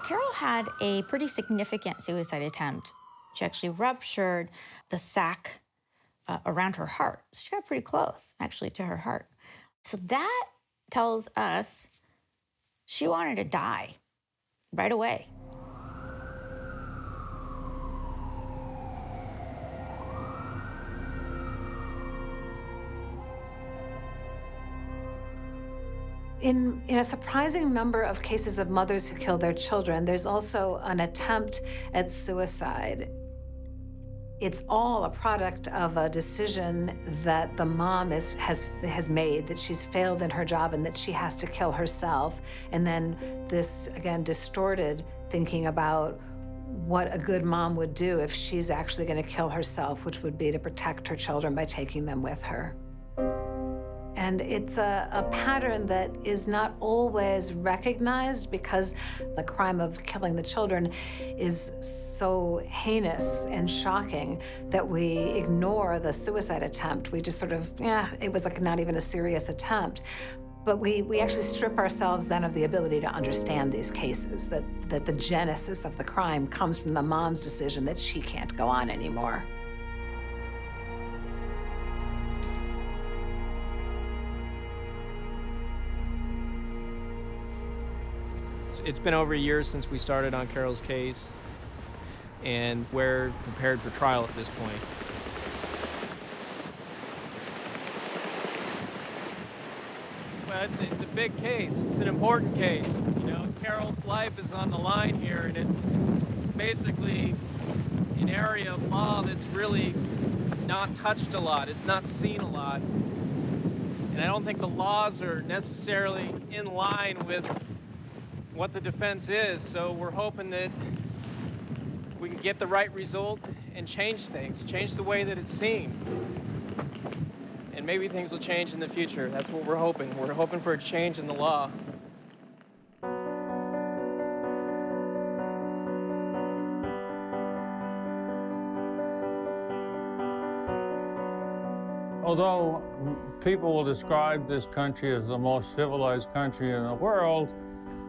Carol had a pretty significant suicide attempt. She actually ruptured the sac around her heart. So she got pretty close, actually, to her heart. So that tells us she wanted to die right away. In a surprising number of cases of mothers who kill their children, there's also an attempt at suicide. It's all a product of a decision that the mom has made, that she's failed in her job and that she has to kill herself. And then this, again, distorted thinking about what a good mom would do if she's actually going to kill herself, which would be to protect her children by taking them with her. And it's a pattern that is not always recognized because the crime of killing the children is so heinous and shocking that we ignore the suicide attempt. We just sort of, it was like not even a serious attempt. But we actually strip ourselves then of the ability to understand these cases, that the genesis of the crime comes from the mom's decision that she can't go on anymore. It's been over a year since we started on Carol's case, and we're prepared for trial at this point. Well, it's a big case. It's an important case. You know, Carol's life is on the line here, and it's basically an area of law that's really not touched a lot. It's not seen a lot. And I don't think the laws are necessarily in line with what the defense is, so we're hoping that we can get the right result and change things, change the way that it's seen. And maybe things will change in the future. That's what we're hoping. We're hoping for a change in the law. Although people will describe this country as the most civilized country in the world,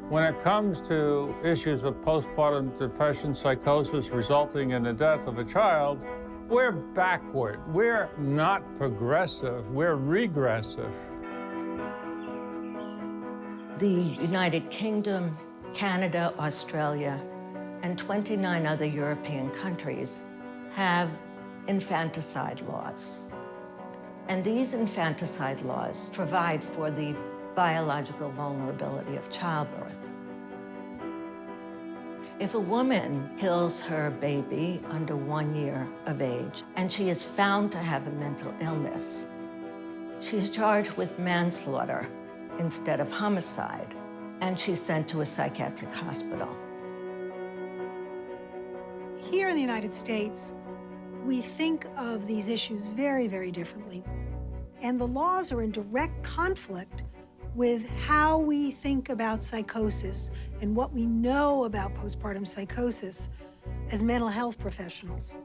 when it comes to issues of postpartum depression psychosis resulting in the death of a child, we're backward. We're not progressive. We're regressive. The United Kingdom, Canada, Australia, and 29 other European countries have infanticide laws. And these infanticide laws provide for the biological vulnerability of childbirth. If a woman kills her baby under 1 year of age and she is found to have a mental illness, she is charged with manslaughter instead of homicide, and she's sent to a psychiatric hospital. Here in the United States, we think of these issues very, very differently. And the laws are in direct conflict with how we think about psychosis and what we know about postpartum psychosis as mental health professionals.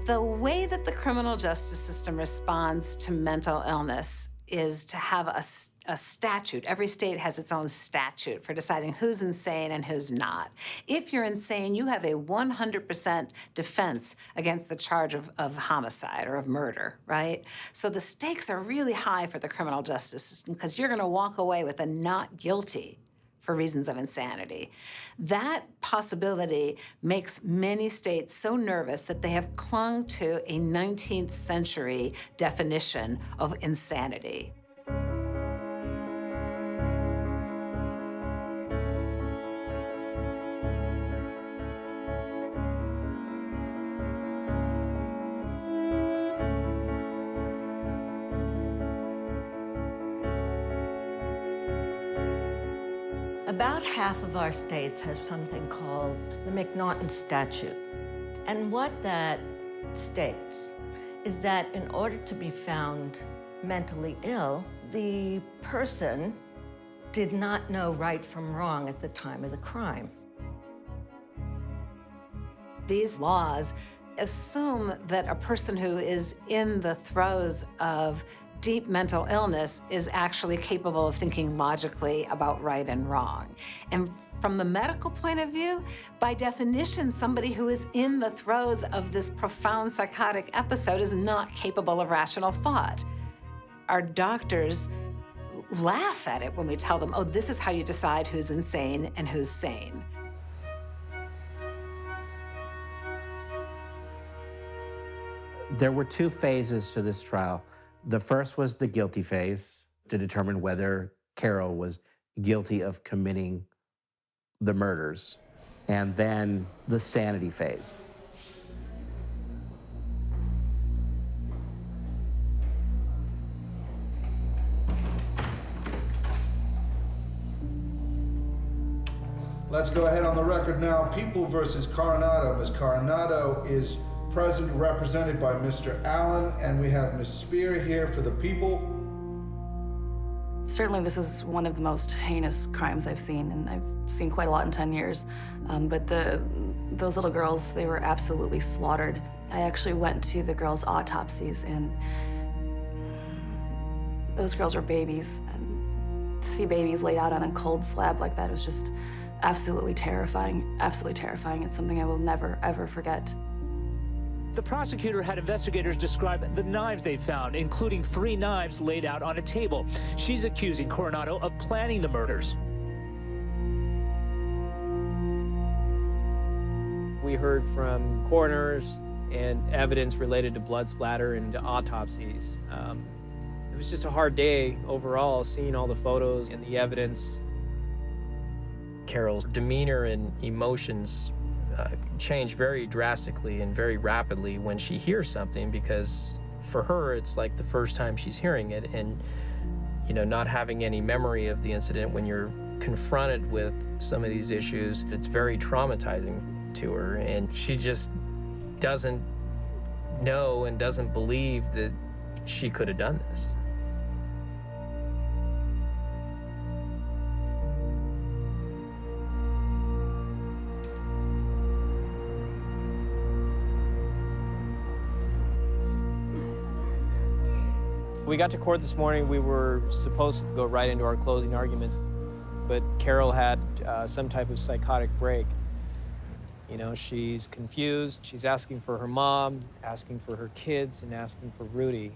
The way that the criminal justice system responds to mental illness is to have a statute. Every state has its own statute for deciding who's insane and who's not. If you're insane, you have a 100% defense against the charge of homicide or of murder, right? So the stakes are really high for the criminal justice system because you're gonna walk away with a not guilty for reasons of insanity. That possibility makes many states so nervous that they have clung to a 19th century definition of insanity. About half of our states have something called the McNaughton Statute. And what that states is that in order to be found mentally ill, the person did not know right from wrong at the time of the crime. These laws assume that a person who is in the throes of deep mental illness is actually capable of thinking logically about right and wrong. And from the medical point of view, by definition, somebody who is in the throes of this profound psychotic episode is not capable of rational thought. Our doctors laugh at it when we tell them, oh, this is how you decide who's insane and who's sane. There were two phases to this trial. The first was the guilty phase to determine whether Carol was guilty of committing the murders, and then the sanity phase. Let's go ahead on the record now. People versus Coronado. Ms. Coronado is present, represented by Mr. Allen, and we have Ms. Spear here for the people. Certainly this is one of the most heinous crimes I've seen, and I've seen quite a lot in 10 years. But those little girls, they were absolutely slaughtered. I actually went to the girls' autopsies, and those girls were babies. And to see babies laid out on a cold slab like that was just absolutely terrifying, absolutely terrifying. It's something I will never, ever forget. The prosecutor had investigators describe the knives they found, including 3 knives laid out on a table. She's accusing Coronado of planning the murders. We heard from coroners and evidence related to blood splatter and to autopsies. It was just a hard day overall, seeing all the photos and the evidence. Carol's demeanor and emotions change very drastically and very rapidly when she hears something, because for her it's like the first time she's hearing it, and not having any memory of the incident, when you're confronted with some of these issues, it's very traumatizing to her, and she just doesn't know and doesn't believe that she could have done this. We got to court this morning. We were supposed to go right into our closing arguments, but Carol had some type of psychotic break. She's confused. She's asking for her mom, asking for her kids, and asking for Rudy.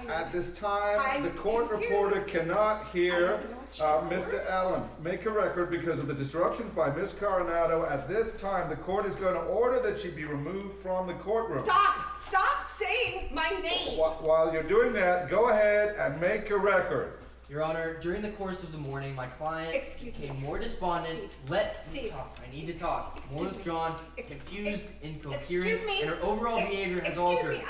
At this time, the court reporter cannot hear Mr. Allen. Make a record because of the disruptions by Ms. Coronado. At this time, the court is going to order that she be removed from the courtroom. Stop! Stop saying my name! While you're doing that, go ahead and make a record. Your Honor, during the course of the morning, my client became more despondent. Let me talk. I need to talk. More withdrawn, confused, incoherent, and her overall behavior has altered.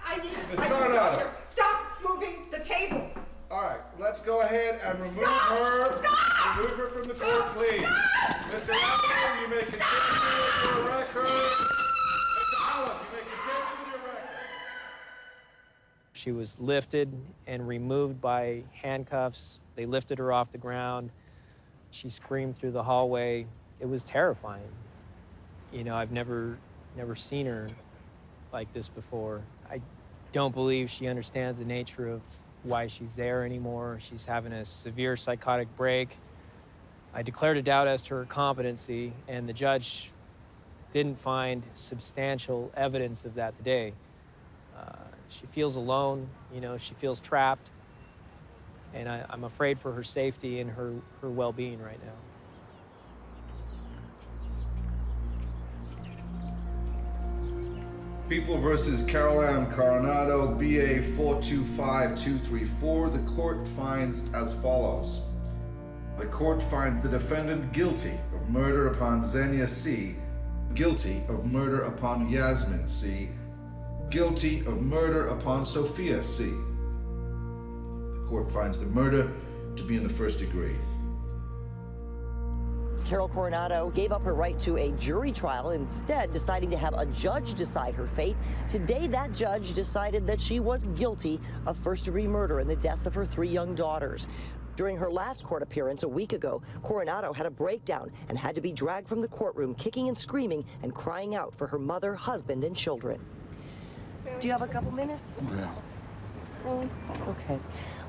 I need Ms. a Coronado. doctor. Stop moving the table. All right, let's go ahead and remove her. Stop! Remove her from the court, please. Mr. Allen, you may continue with your record. Mr. Allen, you may continue with your record. She was lifted and removed by handcuffs. They lifted her off the ground. She screamed through the hallway. It was terrifying. I've never seen her like this before. I don't believe she understands the nature of why she's there anymore. She's having a severe psychotic break. I declared a doubt as to her competency, and the judge didn't find substantial evidence of that today. She feels alone, she feels trapped, and I'm afraid for her safety and her well-being right now. People versus Carol Coronado, BA 425234. The court finds as follows. The court finds the defendant guilty of murder upon Xenia C., guilty of murder upon Yasmin C., guilty of murder upon Sophia C. The court finds the murder to be in the first degree. Carol Coronado gave up her right to a jury trial, instead deciding to have a judge decide her fate. Today, that judge decided that she was guilty of first-degree murder in the deaths of her 3 young daughters. During her last court appearance a week ago, Coronado had a breakdown and had to be dragged from the courtroom, kicking and screaming and crying out for her mother, husband, and children. Do you have a couple minutes? Yeah. Okay.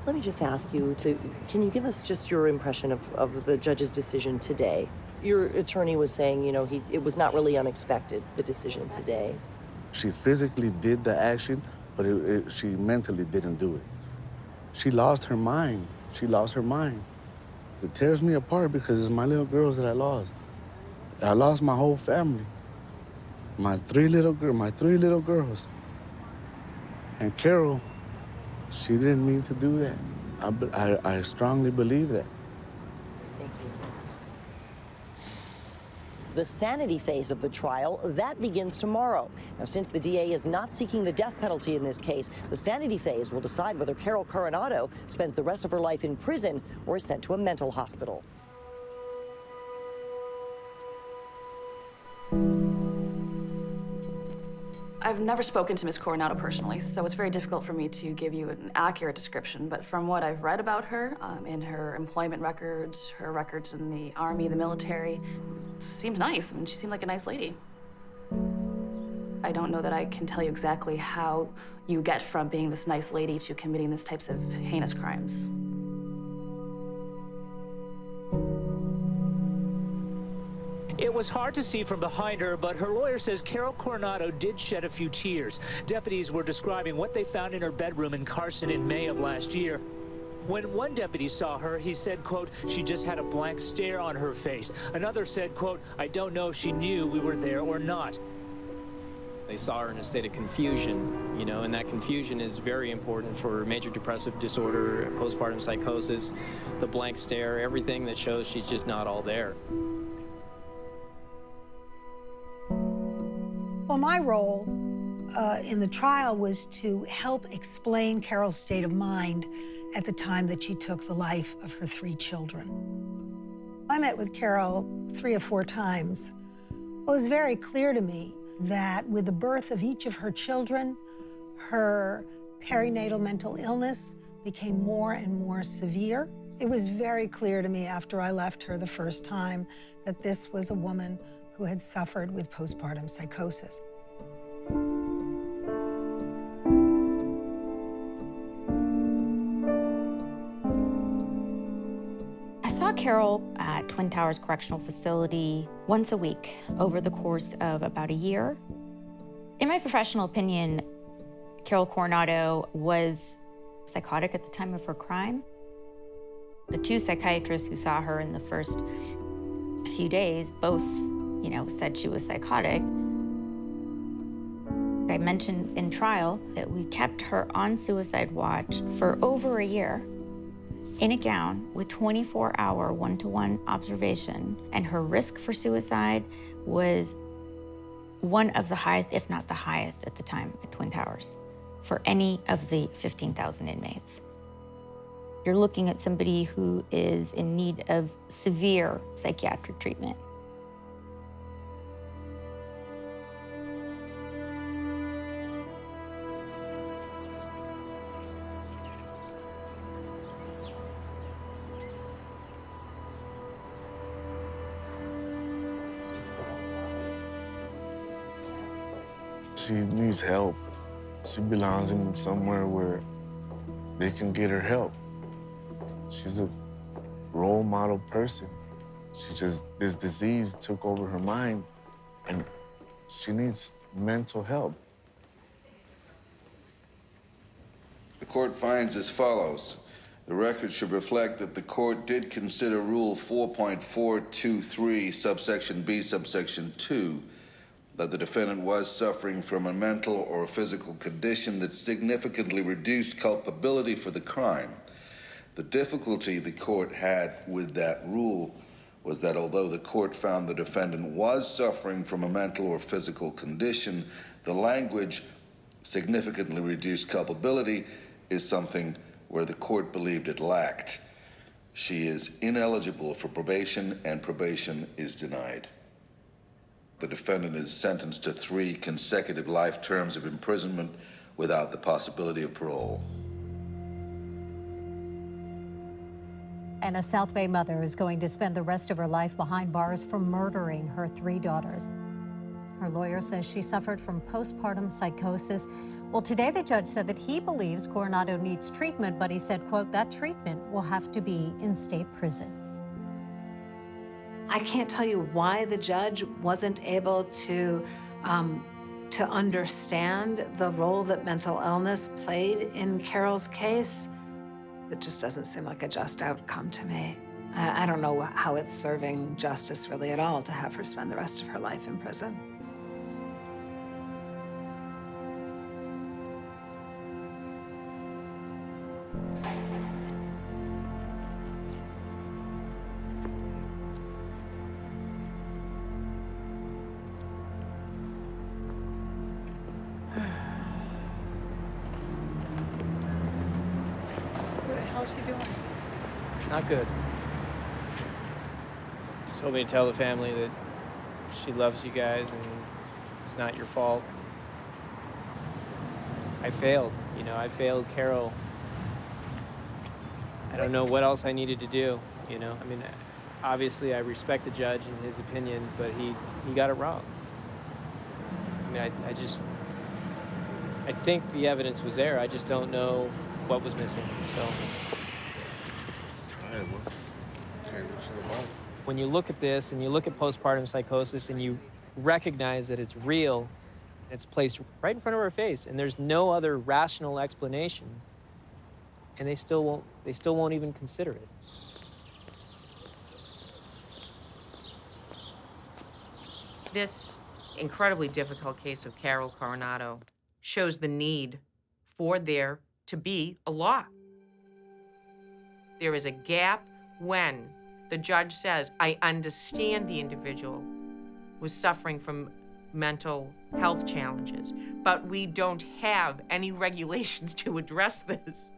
Let me just ask you can you give us just your impression of the judge's decision today? Your attorney was saying, it was not really unexpected, the decision today. She physically did the action, but she mentally didn't do it. She lost her mind. She lost her mind. It tears me apart because it's my little girls that I lost. I lost my whole family. My three little girls. And Carol, she didn't mean to do that. I strongly believe that. The sanity phase of the trial, that begins tomorrow. Now, since the DA is not seeking the death penalty in this case, the sanity phase will decide whether Carol Coronado spends the rest of her life in prison or is sent to a mental hospital. I've never spoken to Ms. Coronado personally, so it's very difficult for me to give you an accurate description, but from what I've read about her, in her employment records, her records in the Army, the military, seems nice. I mean, she seemed like a nice lady. I don't know that I can tell you exactly how you get from being this nice lady to committing these types of heinous crimes. It was hard to see from behind her, but her lawyer says Carol Coronado did shed a few tears. Deputies were describing what they found in her bedroom in Carson in May of last year. When one deputy saw her, he said, quote, she just had a blank stare on her face. Another said, quote, I don't know if she knew we were there or not. They saw her in a state of confusion, you know, and that confusion is very important for major depressive disorder, postpartum psychosis, the blank stare, everything that shows she's just not all there. Well, my role in the trial was to help explain Carol's state of mind at the time that she took the life of her 3 children. I met with Carol 3 or 4 times. It was very clear to me that with the birth of each of her children, her perinatal mental illness became more and more severe. It was very clear to me after I left her the first time that this was a woman who had suffered with postpartum psychosis. I saw Carol at Twin Towers Correctional Facility once a week over the course of about a year. In my professional opinion, Carol Coronado was psychotic at the time of her crime. The 2 psychiatrists who saw her in the first few days both, said she was psychotic. I mentioned in trial that we kept her on suicide watch for over a year in a gown with 24-hour one-to-one observation, and her risk for suicide was one of the highest, if not the highest at the time at Twin Towers, for any of the 15,000 inmates. You're looking at somebody who is in need of severe psychiatric treatment. She needs help. She belongs in somewhere where they can get her help. She's a role model person. This disease took over her mind, and she needs mental help. The court finds as follows. The record should reflect that the court did consider Rule 4.423, subsection B, subsection 2, that the defendant was suffering from a mental or physical condition that significantly reduced culpability for the crime. The difficulty the court had with that rule was that although the court found the defendant was suffering from a mental or physical condition, the language significantly reduced culpability is something where the court believed it lacked. She is ineligible for probation, and probation is denied. The defendant is sentenced to 3 consecutive life terms of imprisonment without the possibility of parole. And a South Bay mother is going to spend the rest of her life behind bars for murdering her 3 daughters. Her lawyer says she suffered from postpartum psychosis. Well, today the judge said that he believes Coronado needs treatment, but he said, quote, that treatment will have to be in state prison. I can't tell you why the judge wasn't able to understand the role that mental illness played in Carol's case. It just doesn't seem like a just outcome to me. I don't know how it's serving justice really at all to have her spend the rest of her life in prison. How's she doing? Not good. She told me to tell the family that she loves you guys and it's not your fault. I failed, you know, I failed Carol. I don't know what else I needed to do, you know? I mean, obviously I respect the judge and his opinion, but he got it wrong. I mean, I think the evidence was there, I just don't know what was missing, so. When you look at this and you look at postpartum psychosis and you recognize that it's real, it's placed right in front of our face and there's no other rational explanation, and they still won't even consider it. This incredibly difficult case of Carol Coronado shows the need for there to be a law. There is a gap when the judge says, I understand the individual was suffering from mental health challenges, but we don't have any regulations to address this.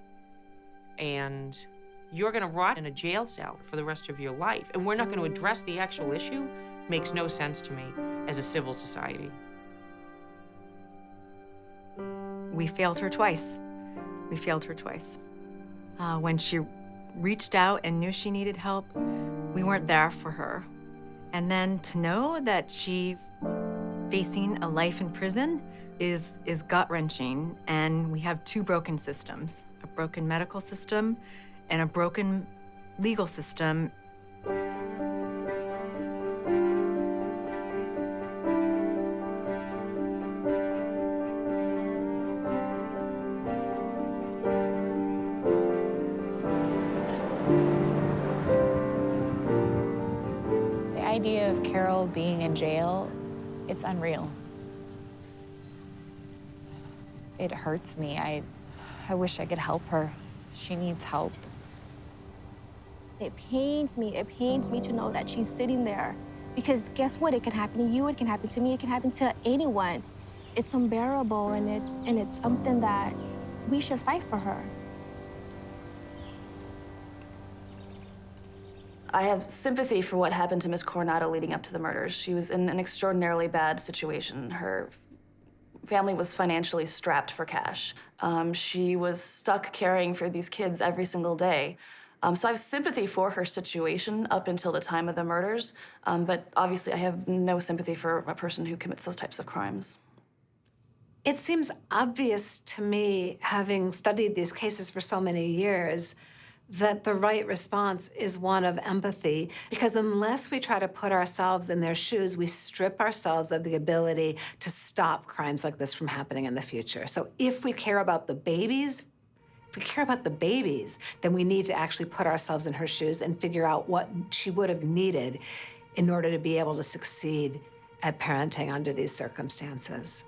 And you're gonna rot in a jail cell for the rest of your life, and we're not gonna address the actual issue, makes no sense to me as a civil society. We failed her twice. We failed her twice. When she reached out and knew she needed help, we weren't there for her. And then to know that she's facing a life in prison is gut-wrenching, and we have two broken systems, a broken medical system and a broken legal system. The idea of Carol being in jail, it's unreal. It hurts me. I wish I could help her. She needs help. It pains me to know that she's sitting there. Because guess what? It can happen to you, it can happen to me, it can happen to anyone. It's unbearable, and it's something that we should fight for her. I have sympathy for what happened to Ms. Coronado leading up to the murders. She was in an extraordinarily bad situation. Her family was financially strapped for cash. She was stuck caring for these kids every single day. So I have sympathy for her situation up until the time of the murders, but obviously I have no sympathy for a person who commits those types of crimes. It seems obvious to me, having studied these cases for so many years, that the right response is one of empathy, because unless we try to put ourselves in their shoes, we strip ourselves of the ability to stop crimes like this from happening in the future. So if we care about the babies, then we need to actually put ourselves in her shoes and figure out what she would have needed in order to be able to succeed at parenting under these circumstances.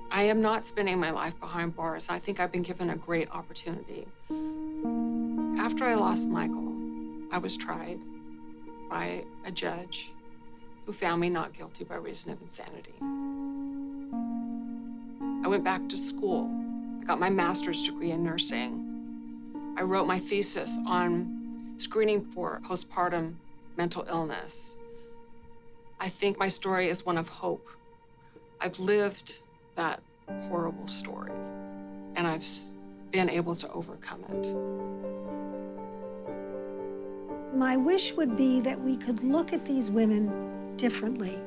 I am not spending my life behind bars. I think I've been given a great opportunity. After I lost Michael, I was tried by a judge who found me not guilty by reason of insanity. I went back to school. I got my master's degree in nursing. I wrote my thesis on screening for postpartum mental illness. I think my story is one of hope. I've lived that horrible story, and I've been able to overcome it. My wish would be that we could look at these women differently,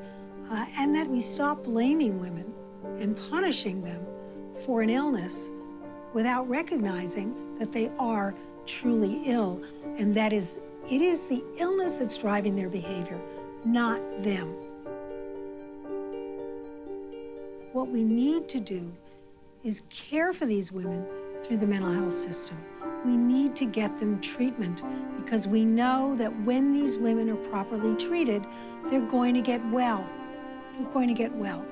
and that we stop blaming women and punishing them for an illness without recognizing that they are truly ill, and that it is the illness that's driving their behavior, not them. What we need to do is care for these women through the mental health system. We need to get them treatment, because we know that when these women are properly treated, they're going to get well. They're going to get well.